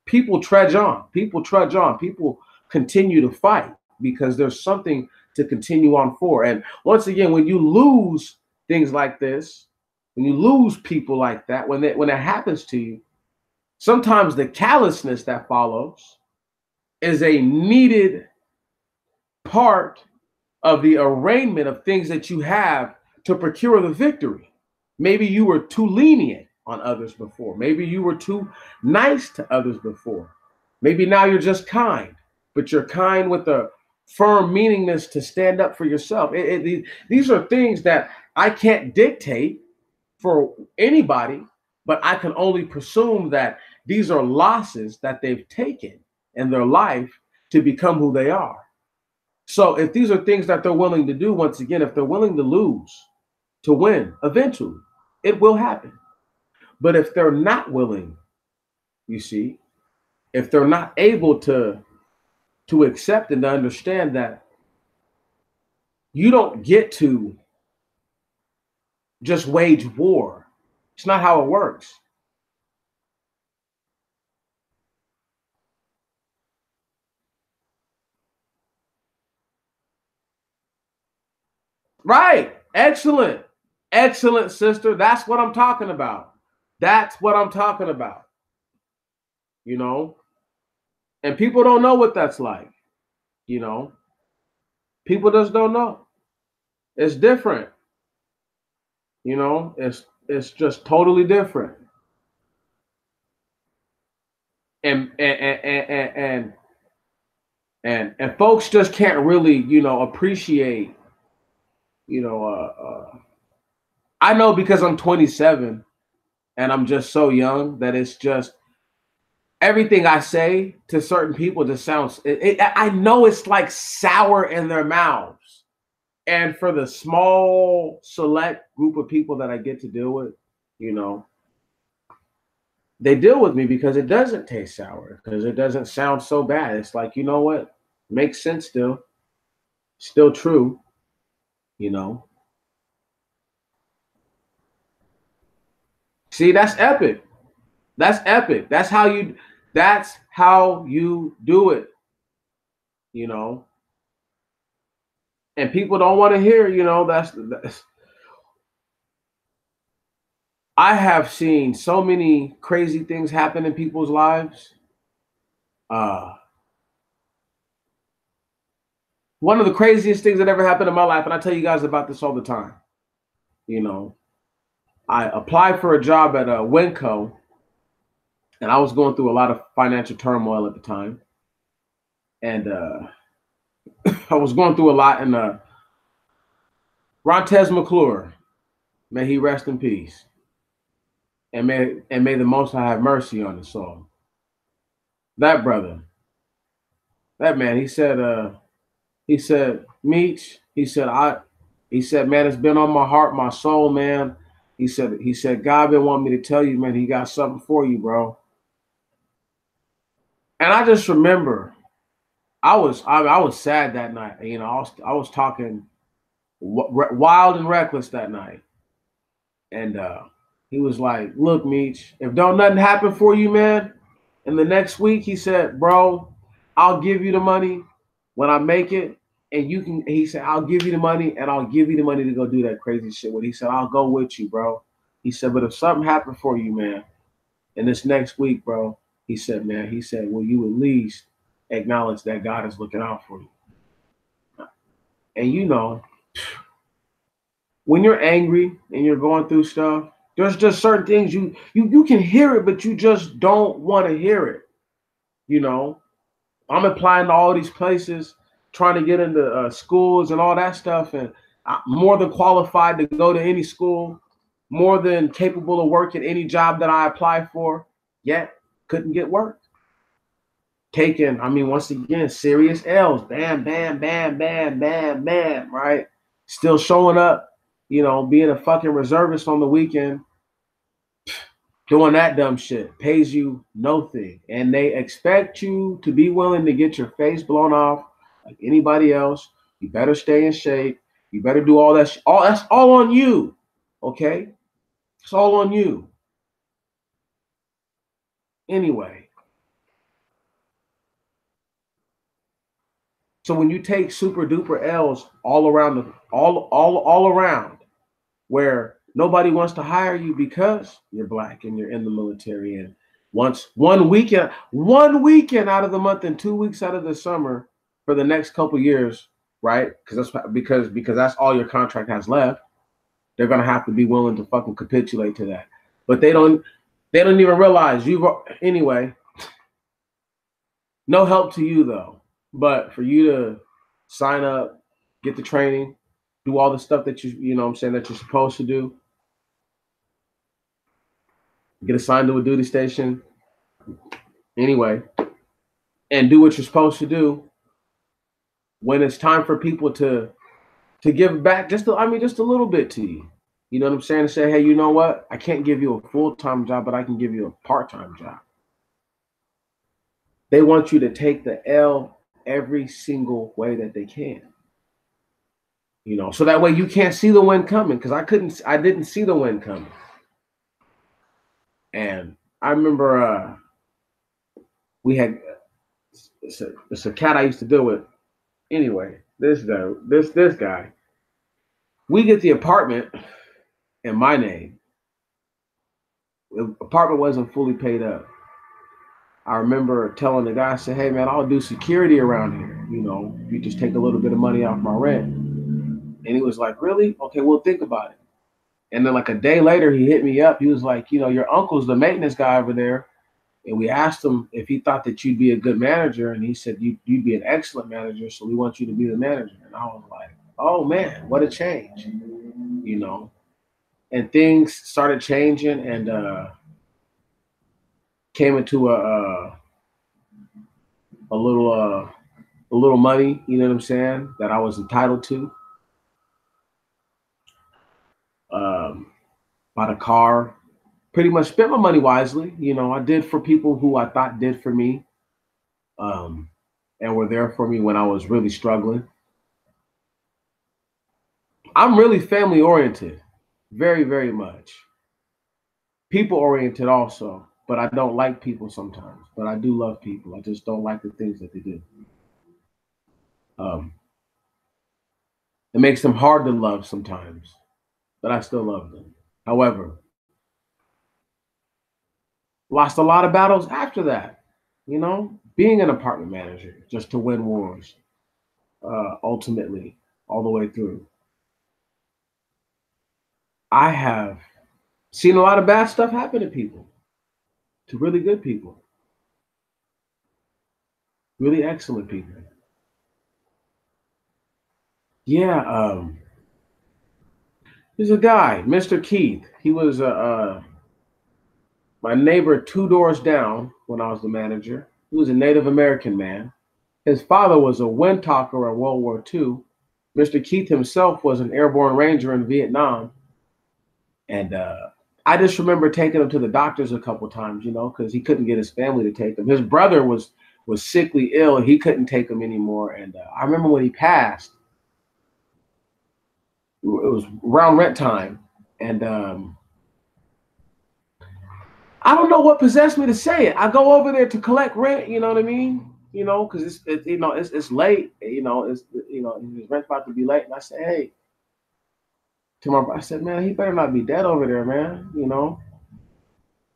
people trudge on. People trudge on. People continue to fight because there's something to continue on for. And once again, when you lose things like this, when you lose people like that, when that happens to you, sometimes the callousness that follows is a needed part of the arraignment of things that you have to procure the victory. Maybe you were too lenient on others before. Maybe you were too nice to others before. Maybe now you're just kind, but you're kind with a firm meaningness to stand up for yourself. These are things that I can't dictate for anybody, but I can only presume that these are losses that they've taken in their life to become who they are. So if these are things that they're willing to do, once again, if they're willing to lose to win, eventually it will happen. But if they're not willing, you see, if they're not able to accept and to understand that you don't get to just wage war. It's not how it works. Right. Excellent. Excellent, sister. That's what I'm talking about. That's what I'm talking about. You know, and people don't know what that's like. You know, people just don't know. It's different. You know, it's just totally different. And folks just can't really, appreciate, I know because I'm 27 and I'm just so young that it's just everything I say to certain people just sounds, I know it's like sour in their mouths. And for the small, select group of people that I get to deal with, you know, they deal with me because it doesn't taste sour, because it doesn't sound so bad. It's like, you know what? Makes sense still true, you know. See, that's epic. That's epic. That's how you do it, you know. And people don't want to hear, that's I have seen so many crazy things happen in people's lives. Uh One of the craziest things that ever happened in my life, and I tell you guys about this all the time. You know, I applied for a job at Winco, and I was going through a lot of financial turmoil at the time, and I was going through a lot. And Rontez McClure, may he rest in peace, and may the Most High have mercy on his soul. That brother, that man, he said, Meech, he said, man, it's been on my heart, my soul, man. He said, God been wanting me to tell you, man, he got something for you, bro. And I just remember I was sad that night. I was talking wild and reckless that night. And he was like, look, Meech, if don't nothing happen for you, man, in the next week, he said, bro, I'll give you the money when I make it. And he said, I'll give you the money and I'll give you the money to go do that crazy shit. What he said, I'll go with you, bro. He said, but if something happened for you, man, in this next week, bro, he said, will you at least acknowledge that God is looking out for you? And when you're angry and you're going through stuff, there's just certain things you can hear it, but you just don't want to hear it. You know, I'm applying to all these places, trying to get into schools and all that stuff, and I'm more than qualified to go to any school, more than capable of working any job that I apply for. Yet couldn't get work. Taking, I mean, once again, serious L's. Bam, bam, bam, bam, bam, bam. Right? Still showing up. Being a fucking reservist on the weekend, doing that dumb shit pays you nothing, and they expect you to be willing to get your face blown off like anybody else. You better stay in shape. You better do all that. All that's all on you. Okay, it's all on you. Anyway, so when you take super duper L's all around all around, where nobody wants to hire you because you're black and you're in the military, and once one weekend out of the month and 2 weeks out of the summer for the next couple years, right? Because that's all your contract has left. They're gonna have to be willing to fucking capitulate to that. But they don't even realize you've anyway. No help to you though, but for you to sign up, get the training, do all the stuff that you know what I'm saying, that you're supposed to do, get assigned to a duty station anyway, and do what you're supposed to do. When it's time for people to give back, just a little bit to you. You know what I'm saying? To say, hey, you know what? I can't give you a full-time job, but I can give you a part-time job. They want you to take the L every single way that they can. So that way you can't see the wind coming, because I didn't see the wind coming. And I remember we had it's a cat I used to deal with. Anyway, this guy, we get the apartment in my name. The apartment wasn't fully paid up. I remember telling the guy, I said, hey man, I'll do security around here. You just take a little bit of money off my rent. And he was like, really? Okay, we'll think about it. And then like a day later, he hit me up. He was like, your uncle's the maintenance guy over there. And we asked him if he thought that you'd be a good manager. And he said, you'd be an excellent manager. So we want you to be the manager. And I was like, oh man, what a change, And things started changing, and came into a little money, you know what I'm saying, that I was entitled to. Bought a car, pretty much spent my money wisely. I did for people who I thought did for me, um, and were there for me when I was really struggling. I'm really family oriented, very, very much. People oriented also, but I don't like people sometimes. But I do love people. I just don't like the things that they do. Um, it makes them hard to love sometimes, but I still love them. However, lost a lot of battles after that. Being an apartment manager just to win wars, ultimately, all the way through. I have seen a lot of bad stuff happen to people, to really good people, really excellent people. Yeah, there's a guy, Mr. Keith. He was my neighbor 2 doors down when I was the manager. He was a Native American man. His father was a wind talker in World War II. Mr. Keith himself was an airborne ranger in Vietnam. And I just remember taking him to the doctors a couple times, because he couldn't get his family to take him. His brother was sickly ill. He couldn't take him anymore. And I remember when he passed, it was around rent time. And I don't know what possessed me to say it. I go over there to collect rent. You know what I mean? Because it's late. His rent's about to be late, and I said, hey, I said, man, he better not be dead over there, man.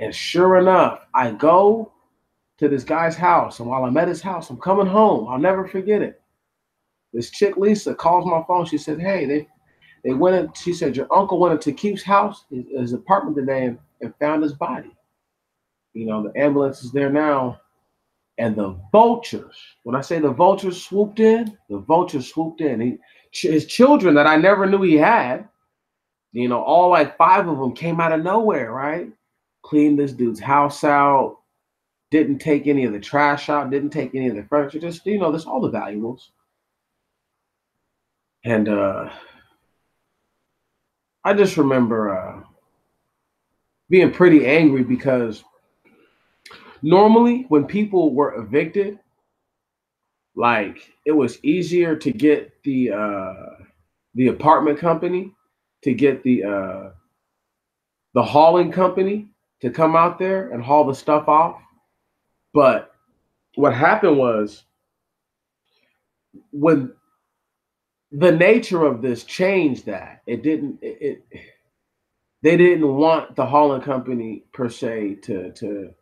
And sure enough, I go to this guy's house, and while I'm at his house, I'm coming home. I'll never forget it. This chick Lisa calls my phone. She said, hey, they went in. She said your uncle went into Keith's house, his apartment today, and found his body. The ambulance is there now. And the vultures, when I say the vultures swooped in, the vultures swooped in. His children that I never knew he had, all like 5 of them came out of nowhere, right? Cleaned this dude's house out, didn't take any of the trash out, didn't take any of the furniture, just, just all the valuables. And I just remember being pretty angry because normally when people were evicted, like it was easier to get the apartment company to get the hauling company to come out there and haul the stuff off. But what happened was when the nature of this changed, that they didn't want the hauling company per se to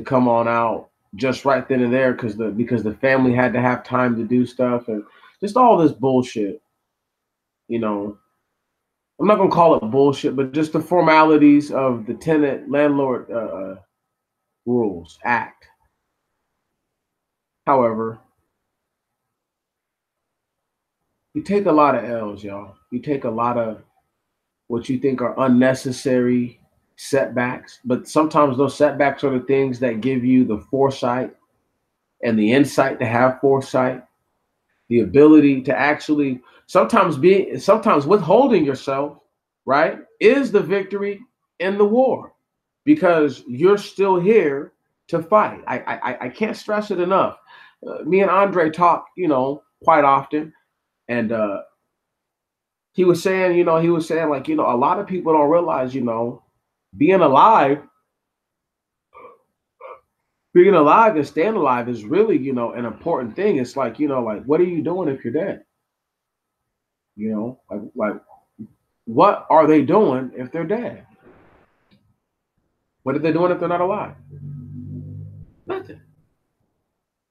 come on out just right then and there because the family had to have time to do stuff and just all this bullshit. I'm not gonna call it bullshit, but just the formalities of the tenant landlord rules act. However, you take a lot of L's, y'all. You take a lot of what you think are unnecessary setbacks, but sometimes those setbacks are the things that give you the foresight and the insight to have foresight, the ability to actually sometimes withholding yourself, right, is the victory in the war because you're still here to fight. I can't stress it enough. Me and Andre talk, quite often, and he was saying like, a lot of people don't realize, being alive, being alive and staying alive is really, an important thing. It's like, like what are you doing if you're dead? Like what are they doing if they're dead? What are they doing if they're not alive? Nothing.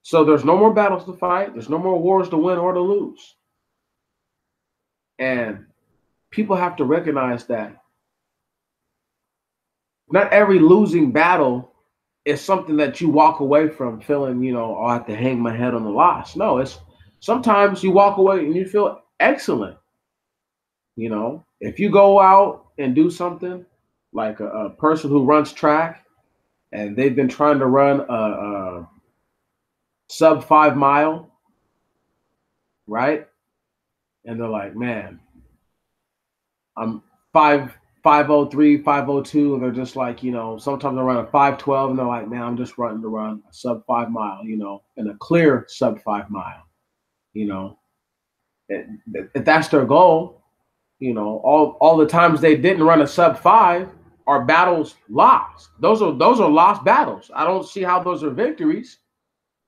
So there's no more battles to fight. There's no more wars to win or to lose. And people have to recognize that not every losing battle is something that you walk away from feeling, oh, I have to hang my head on the loss. No, it's sometimes you walk away and you feel excellent. If you go out and do something like a person who runs track and they've been trying to run a sub 5 mile, right? And they're like, man, I'm five 503, 502, and they're just like, sometimes they're running 512, and they're like, man, I'm just running to run a sub 5 mile, and a clear sub 5 mile, you know. If that's their goal, all the times they didn't run a sub 5 are battles lost. Those are lost battles. I don't see how those are victories.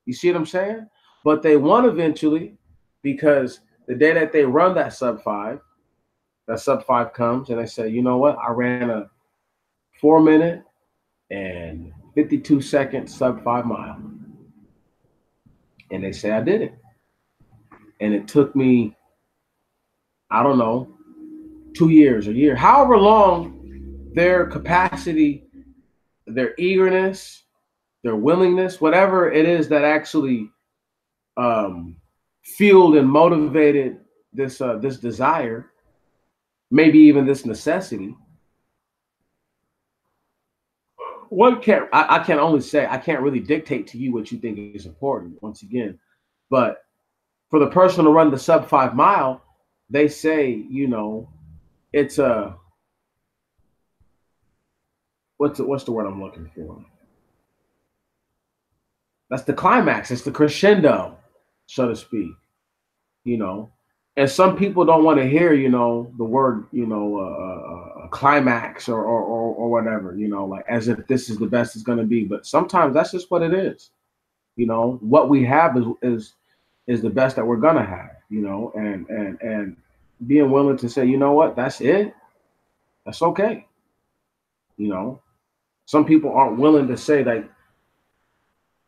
You see what I'm saying? But they won eventually, because the day that they run that sub 5 comes, and they say, you know what? I ran a 4 minute and 52-second sub 5 mile. And they say I did it. And it took me, I don't know, 2 years, a year, however long their capacity, their eagerness, their willingness, whatever it is that actually fueled and motivated this desire, maybe even this necessity. I can only say, I can't really dictate to you what you think is important, once again. But for the person to run the sub 5 mile, they say, it's a, what's the word I'm looking for? That's the climax. It's the crescendo, so to speak. You know, and some people don't want to hear, the word, climax or whatever. Like as if this is the best it's going to be. But sometimes that's just what it is. What we have is the best that we're gonna have. And being willing to say, you know what, that's it. That's okay. Some people aren't willing to say like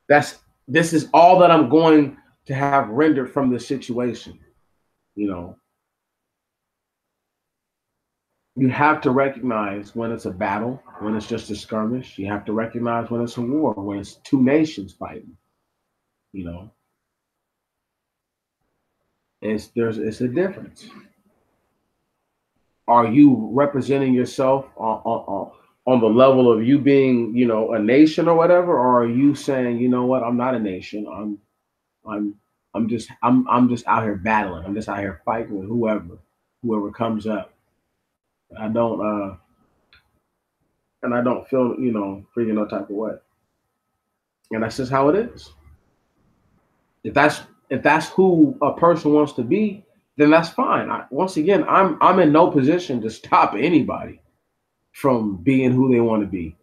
this is all that I'm going to have rendered from this situation. You know, you have to recognize when it's a battle, when it's just a skirmish. You have to recognize when it's a war, when it's two nations fighting. You know, it's a difference. Are you representing yourself on the level of you being, a nation or whatever, or are you saying, you know what, I'm not a nation. I'm I'm just out here battling. I'm just out here fighting with whoever comes up. I don't and I don't feel, freaking no type of way. And that's just how it is. If that's who a person wants to be, then that's fine. Once again, I'm in no position to stop anybody from being who they want to be.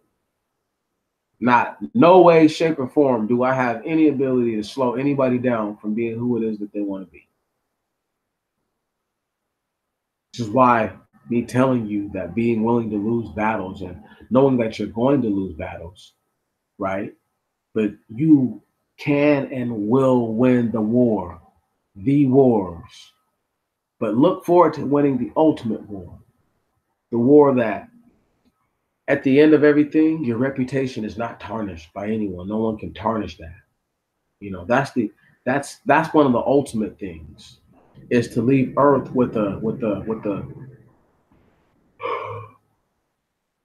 Not no way, shape, or form do I have any ability to slow anybody down from being who it is that they want to be. Which is why me telling you that being willing to lose battles and knowing that you're going to lose battles, right? But you can and will win the wars. But look forward to winning the ultimate war, the war that at the end of everything, your reputation is not tarnished by anyone. No one can tarnish that. That's one of the ultimate things, is to leave Earth with the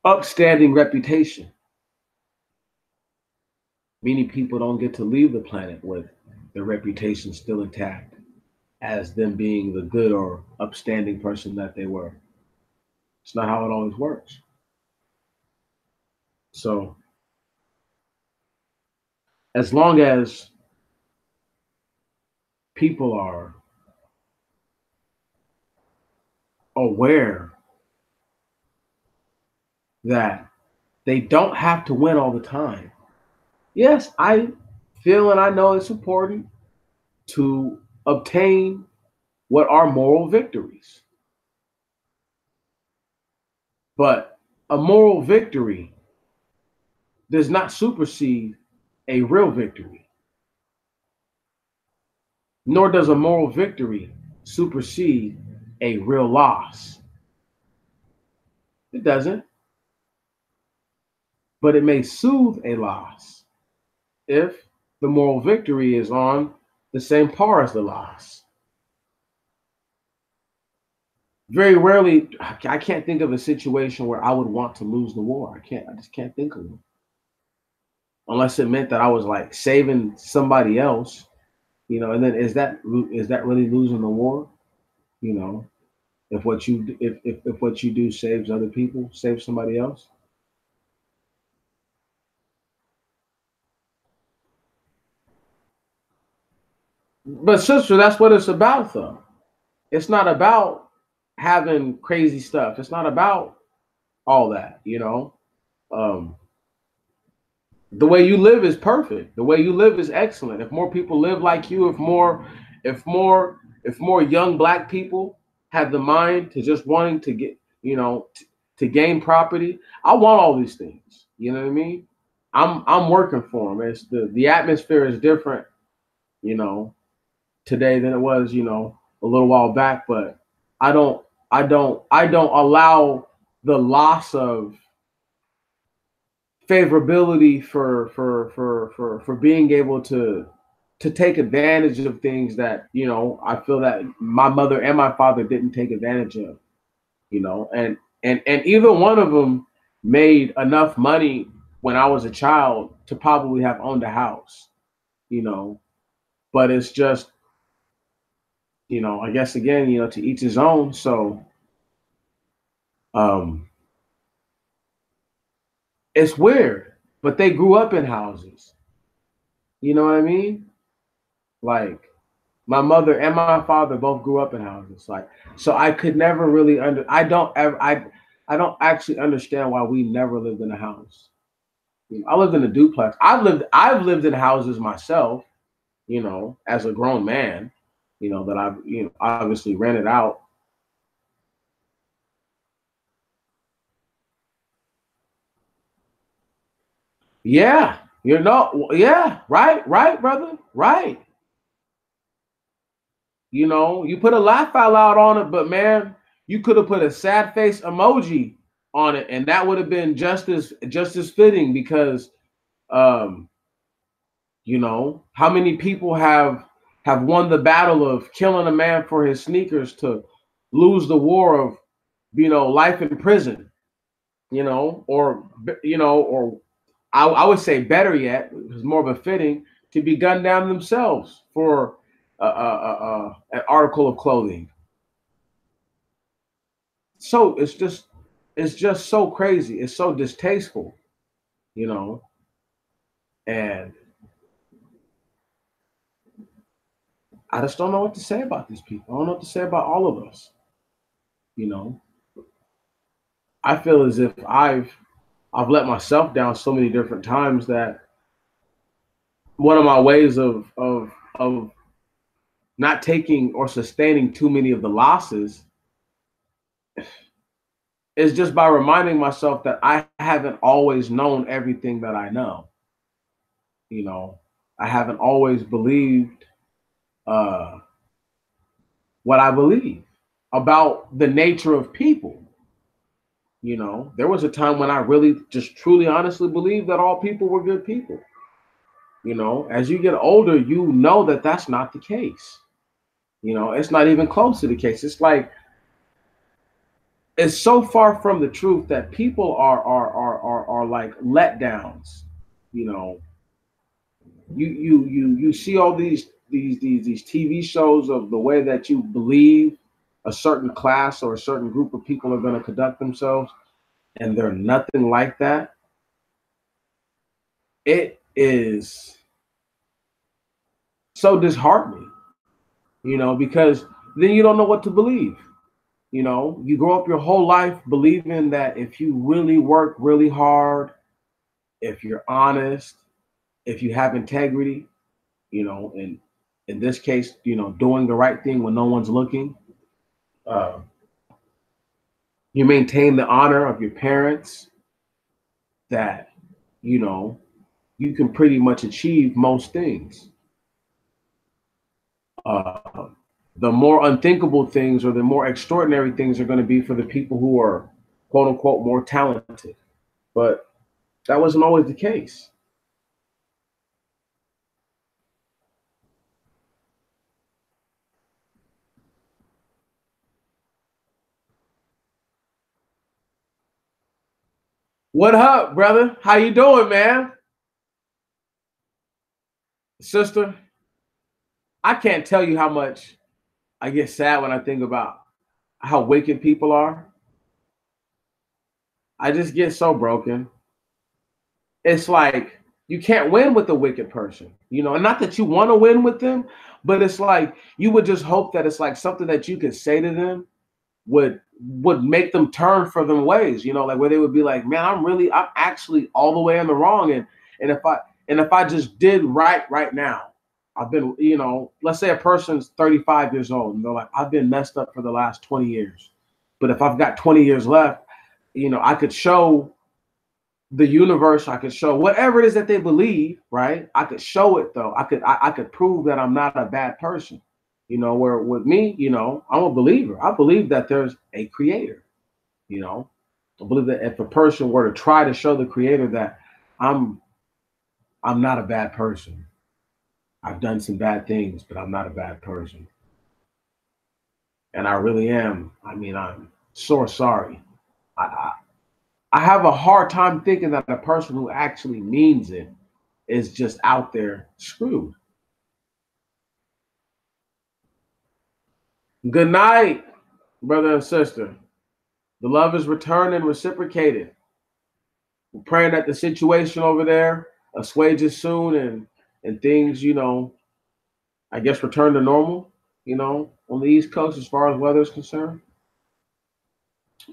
upstanding reputation. Many people don't get to leave the planet with their reputation still intact as them being the good or upstanding person that they were. It's not how it always works. So as long as people are aware that they don't have to win all the time. Yes, I feel and I know it's important to obtain what are moral victories. But a moral victory does not supersede a real victory, nor does a moral victory supersede a real loss. It doesn't, but it may soothe a loss if the moral victory is on the same par as the loss. Very rarely, I can't think of a situation where I would want to lose the war. I just can't think of one. Unless it meant that I was like saving somebody else, and then is that really losing the war? You know, if what you do saves other people, saves somebody else. But sister, that's what it's about, though. It's not about having crazy stuff. It's not about all that, you know. Um, the way you live is perfect. The way you live is excellent. If more people live like you, if more young black people have the mind to just wanting to get, to gain property, I want all these things. You know what I mean? I'm working for them. It's the atmosphere is different, you know, today than it was, a little while back. But I don't, I don't allow the loss of favorability for being able to take advantage of things that I feel that my mother and my father didn't take advantage of, and either one of them made enough money when I was a child to probably have owned a house, you know but it's just, I guess again, to each his own. So um it's weird, but they grew up in houses, you know what I mean? Like, my mother and my father both grew up in houses. Like, so I could never really I don't actually understand why we never lived in a house. I lived in a duplex. I've lived in houses myself, as a grown man, that I've, obviously rented out. Yeah, yeah, right, brother, right. You put a laugh out on it, but man, you could have put a sad face emoji on it, and that would have been just as fitting because, um, how many people have won the battle of killing a man for his sneakers to lose the war of, life in prison, or I would say better yet, it's more of a fitting to be gunned down themselves for an article of clothing. So it's just so crazy. It's so distasteful, you know. And I just don't know what to say about these people. I don't know what to say about all of us. You know, I feel as if I've let myself down so many different times that one of my ways of not taking or sustaining too many of the losses is just by reminding myself that I haven't always known everything that I know. You know, I haven't always believed uh, what I believe about the nature of people. There was a time when I really just truly honestly believed that all people were good people. As you get older, you know that that's not the case. It's not even close to the case. It's like it's so far from the truth that people are like letdowns. You know, you see all these TV shows of the way that you believe a certain class or a certain group of people are going to conduct themselves, and they're nothing like that. It is so disheartening, because then you don't know what to believe. You grow up your whole life believing that if you really work really hard, if you're honest, if you have integrity, and in this case, doing the right thing when no one's looking, uh, you maintain the honor of your parents, that, you know, you can pretty much achieve most things. Uh, the more unthinkable things or the more extraordinary things are going to be for the people who are, quote unquote, more talented. But that wasn't always the case. What up, brother? How you doing, man? Sister, I can't tell you how much I get sad when I think about how wicked people are, I just get so broken. It's like you can't win with a wicked person, and not that you want to win with them, but it's like you would just hope that it's like something that you could say to them would make them turn for them ways, like where they would be like, man, I'm actually all the way in the wrong. And if I just did right now, I've been, let's say a person's 35 years old and they're like, I've been messed up for the last 20 years. But if I've got 20 years left, I could show the universe, I could show whatever it is that they believe, right? I could show it though. I could prove that I'm not a bad person. Where with me, I'm a believer. I believe that there's a creator, you know. I believe that if a person were to try to show the creator that I'm I'm not a bad person. I've done some bad things, but I'm not a bad person. And I really am. I mean, I'm so sorry. I, I have a hard time thinking that a person who actually means it is just out there screwed. Good night, brother and sister. The love is returned and reciprocated. We're praying that the situation over there assuages soon and things, I guess return to normal, on the East Coast as far as weather is concerned.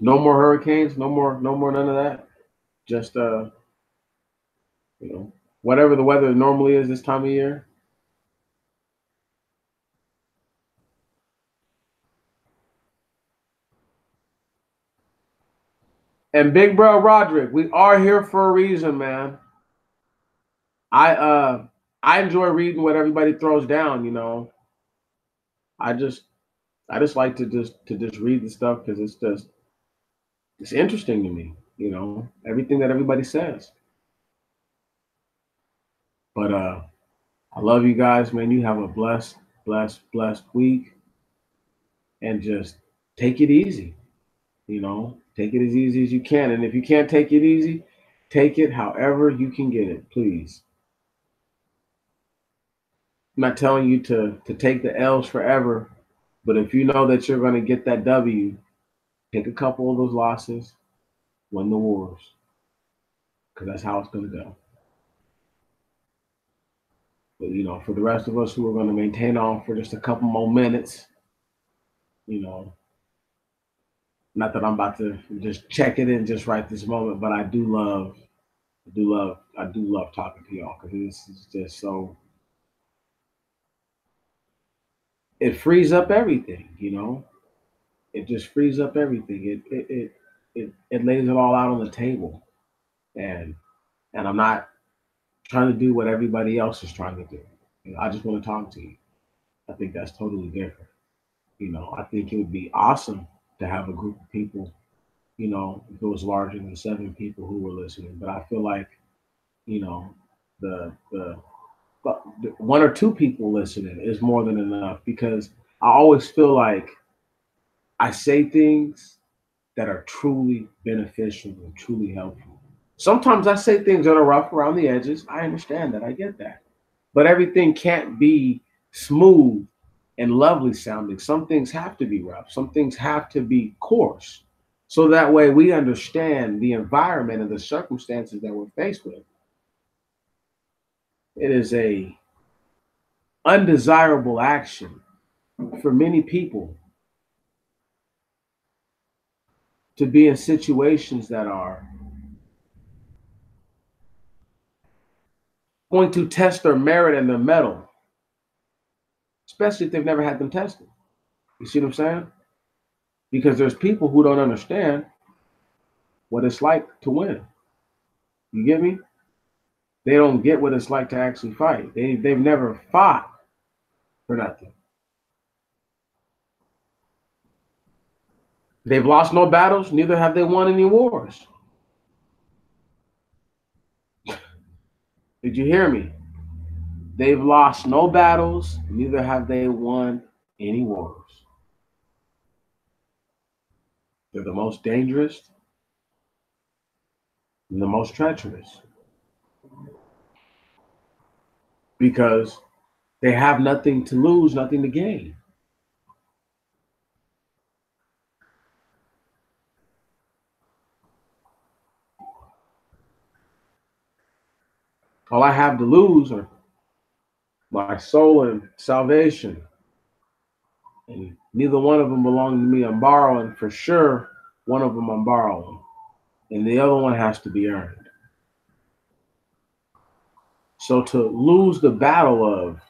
No more hurricanes, no more none of that. Just you know, whatever the weather normally is this time of year. And big bro Roderick, we are here for a reason, man. I uh I enjoy reading what everybody throws down. I just I just like to just read the stuff because it's interesting to me, everything that everybody says. But I love you guys, man. You have a blessed week and just take it easy, Take it as easy as you can. And if you can't take it easy, take it however you can get it, please. I'm not telling you to take the L's forever, but if you know that you're going to get that W, take a couple of those losses, win the wars, because that's how it's going to go. But for the rest of us who are going to maintain on for just a couple more minutes, you know, not that I'm about to just check it in just right this moment, but I do love talking to y'all because it's just so it frees up everything. It just frees up everything. It lays it all out on the table, and I'm not trying to do what everybody else is trying to do. I just want to talk to you. I think that's totally different. I think it would be awesome to have a group of people. If it was larger than 7 people who were listening, but I feel like you know the but one or two people listening is more than enough because I always feel like I say things that are truly beneficial and truly helpful. Sometimes I say things that are rough around the edges. I understand that. I get that. But everything can't be smooth and lovely sounding. Some things have to be rough. Some things have to be coarse. So that way we understand the environment and the circumstances that we're faced with. It is a undesirable action for many people to be in situations that are going to test their merit and their mettle, especially if they've never had them tested. You see what I'm saying? Because there's people who don't understand what it's like to win. You get me? They don't get what it's like to actually fight. They've never fought for nothing. They've lost no battles, neither have they won any wars. Did you hear me? They've lost no battles, neither have they won any wars. They're the most dangerous and the most treacherous because they have nothing to lose, nothing to gain. All I have to lose are my soul and salvation. And neither one of them belong to me. I'm borrowing for sure. One of them I'm borrowing, and the other one has to be earned. So to lose the battle of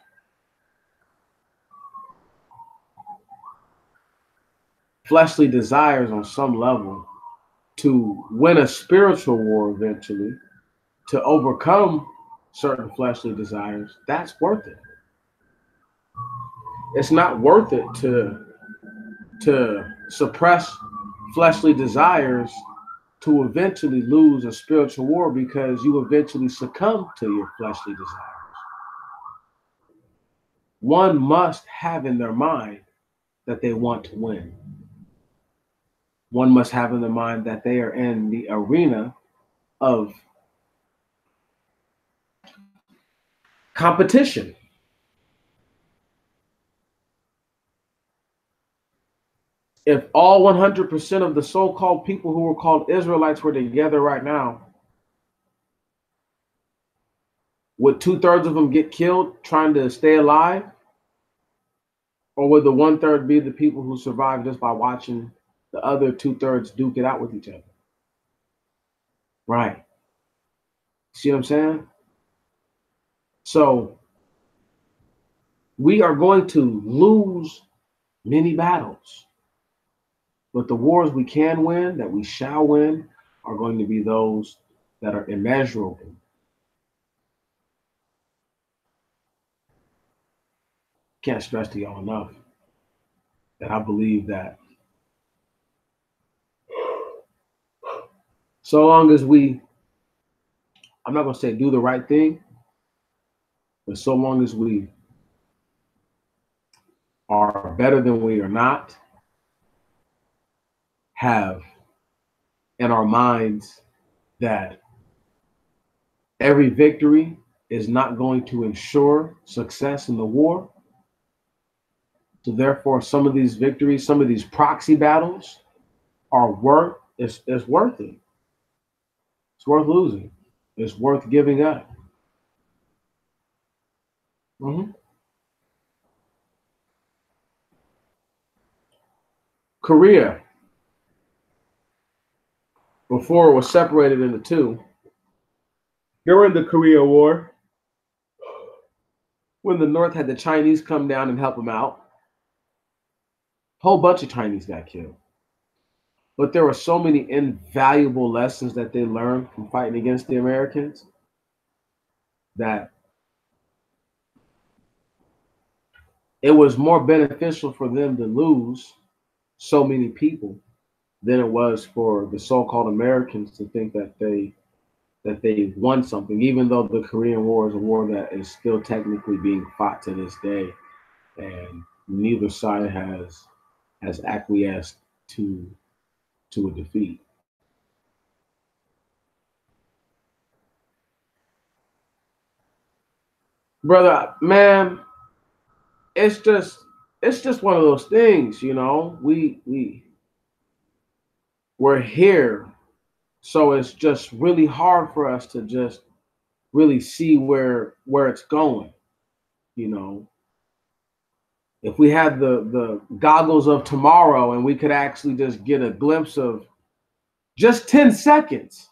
fleshly desires on some level, to win a spiritual war eventually, to overcome certain fleshly desires, that's worth it. It's not worth it to suppress fleshly desires to eventually lose a spiritual war because you eventually succumb to your fleshly desires. One must have in their mind that they want to win. One must have in their mind that they are in the arena of competition. If all 100% of the so-called people who were called Israelites were together right now, would 2/3 of them get killed trying to stay alive? Or would the 1/3 be the people who survived just by watching the other 2/3 duke it out with each other? Right. See what I'm saying? So we are going to lose many battles. But the wars we can win, that we shall win, are going to be those that are immeasurable. Can't stress to y'all enough that I believe that so long as we, I'm not going to say do the right thing, but so long as we are better than we are not, have in our minds that every victory is not going to ensure success in the war. So therefore, some of these victories, some of these proxy battles are worth, it's worth it. It's worth losing. It's worth giving up. Mm-hmm. Korea, before it was separated into two, during the Korea War, when the North had the Chinese come down and help them out, a whole bunch of Chinese got killed. But there were so many invaluable lessons that they learned from fighting against the Americans that it was more beneficial for them to lose so many people than it was for the so-called Americans to think that they won something, even though the Korean War is a war that is still technically being fought to this day, and neither side has acquiesced to a defeat. Brother, man, it's just one of those things, you know. We're here, so it's just really hard for us to just really see where it's going, you know. If we had the goggles of tomorrow and we could actually just get a glimpse of just 10 seconds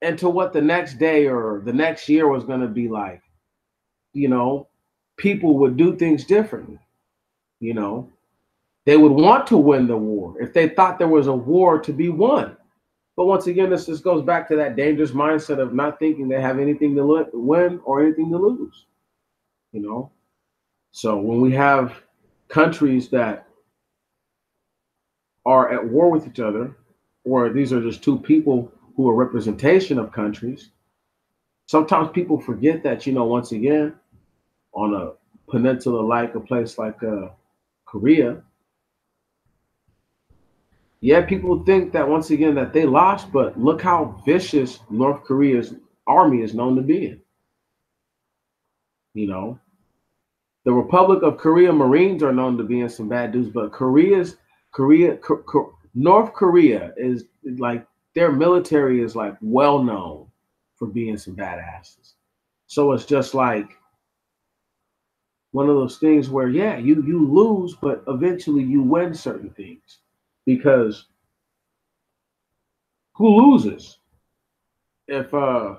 into what the next day or the next year was going to be like, you know, people would do things differently, you know. They would want to win the war if they thought there was a war to be won. But once again, this just goes back to that dangerous mindset of not thinking they have anything to win or anything to lose, you know. So when we have countries that are at war with each other, or these are just two people who are representation of countries, sometimes people forget that, you know, once again, on a peninsula like a place like Korea, yeah, people think that once again that they lost, but look how vicious North Korea's army is known to be. You know, the Republic of Korea Marines are known to be in some bad dudes, but North Korea is like their military is like well known for being some badasses. So it's just like one of those things where, yeah, you lose, but eventually you win certain things. Because who loses if the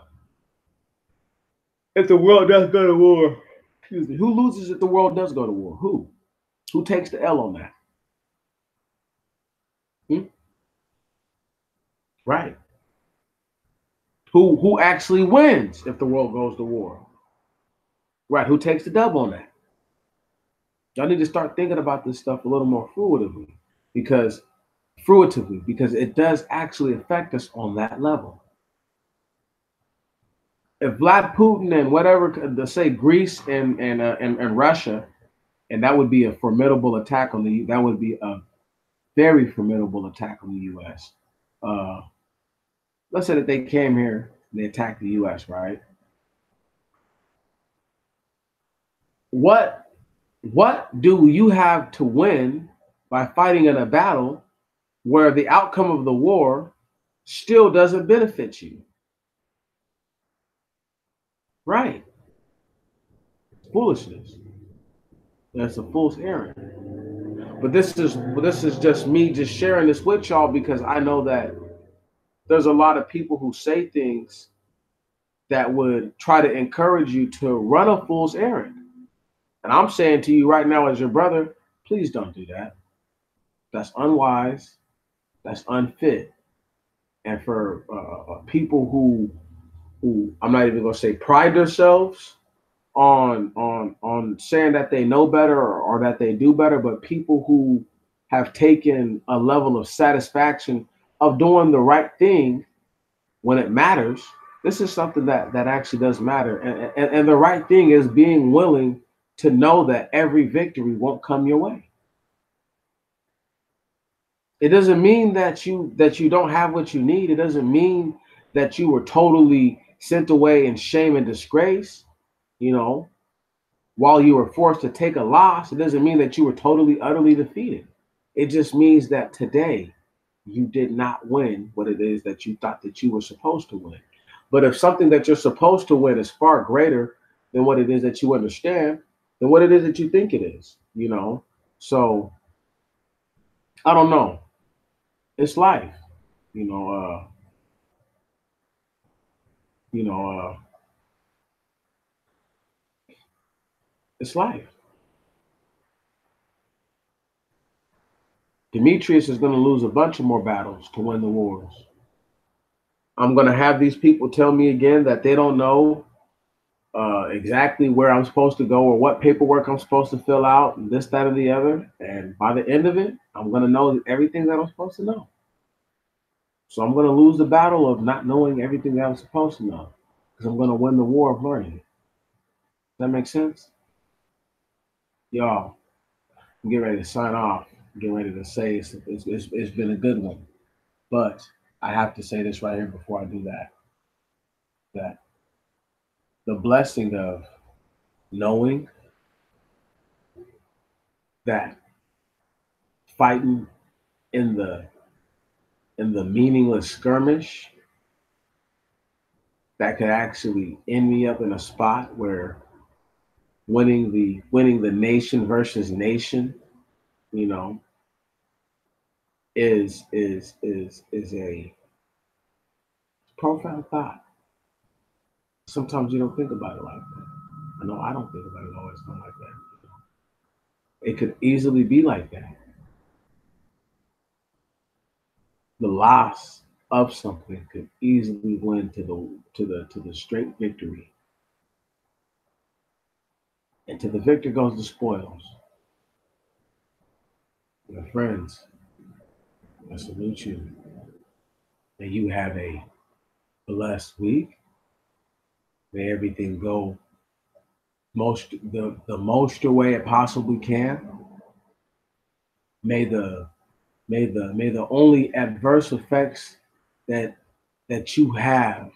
world does go to war? Excuse me. Who loses if the world does go to war? Who? Who takes the L on that? Hmm? Right. Who actually wins if the world goes to war? Right. Who takes the dub on that? Y'all need to start thinking about this stuff a little more because fruitively, because it does actually affect us on that level. If Vlad Putin and whatever, say Greece and Russia, and that would be a formidable attack on that would be a very formidable attack on the U.S. Uh, let's say that they came here and they attacked the U.S. Right? What what do you have to win by fighting in a battle where the outcome of the war still doesn't benefit you? Right? Foolishness. That's a fool's errand. But this is just me just sharing this with y'all because I know that there's a lot of people who say things that would try to encourage you to run a fool's errand. And I'm saying to you right now as your brother, please don't do that. That's unwise. That's unfit. And for people who I'm not even going to say pride themselves on saying that they know better or that they do better, but people who have taken a level of satisfaction of doing the right thing when it matters. This is something that actually does matter, and the right thing is being willing to know that every victory won't come your way. It doesn't mean that you don't have what you need. It doesn't mean that you were totally sent away in shame and disgrace. You know, while you were forced to take a loss, it doesn't mean that you were totally, utterly defeated. It just means that today you did not win what it is that you thought that you were supposed to win. But if something that you're supposed to win is far greater than what it is that you understand, than what it is that you think it is, you know? So I don't know. It's life, you know, you know, it's life. Demetrius is going to lose a bunch of more battles to win the wars. I'm going to have these people tell me again that they don't know exactly where I'm supposed to go or what paperwork I'm supposed to fill out, and this, that, or the other. And by the end of it, I'm going to know everything that I'm supposed to know. So I'm going to lose the battle of not knowing everything that I'm supposed to know because I'm going to win the war of learning. Does that make sense? Y'all, I'm getting ready to sign off. I'm getting ready to say it's been a good one. But I have to say this right here before I do that the blessing of knowing that fighting in the meaningless skirmish that could actually end me up in a spot where winning the nation versus nation, you know, is a profound thought. Sometimes you don't think about it like that. I know I don't think about it always not like that. It could easily be like that. The loss of something could easily win to the straight victory. And to the victor goes the spoils. My friends, I salute you. May you have a blessed week. May everything go the most way it possibly can. May the only adverse effects that that you have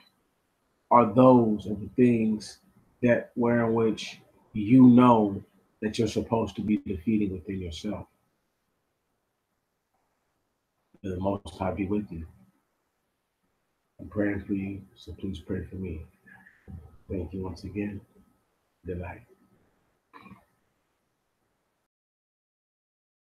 are those of the things that where in which you know that you're supposed to be defeating within yourself. May the Most High be with you. I'm praying for you, so please pray for me. Thank you once again. Good night.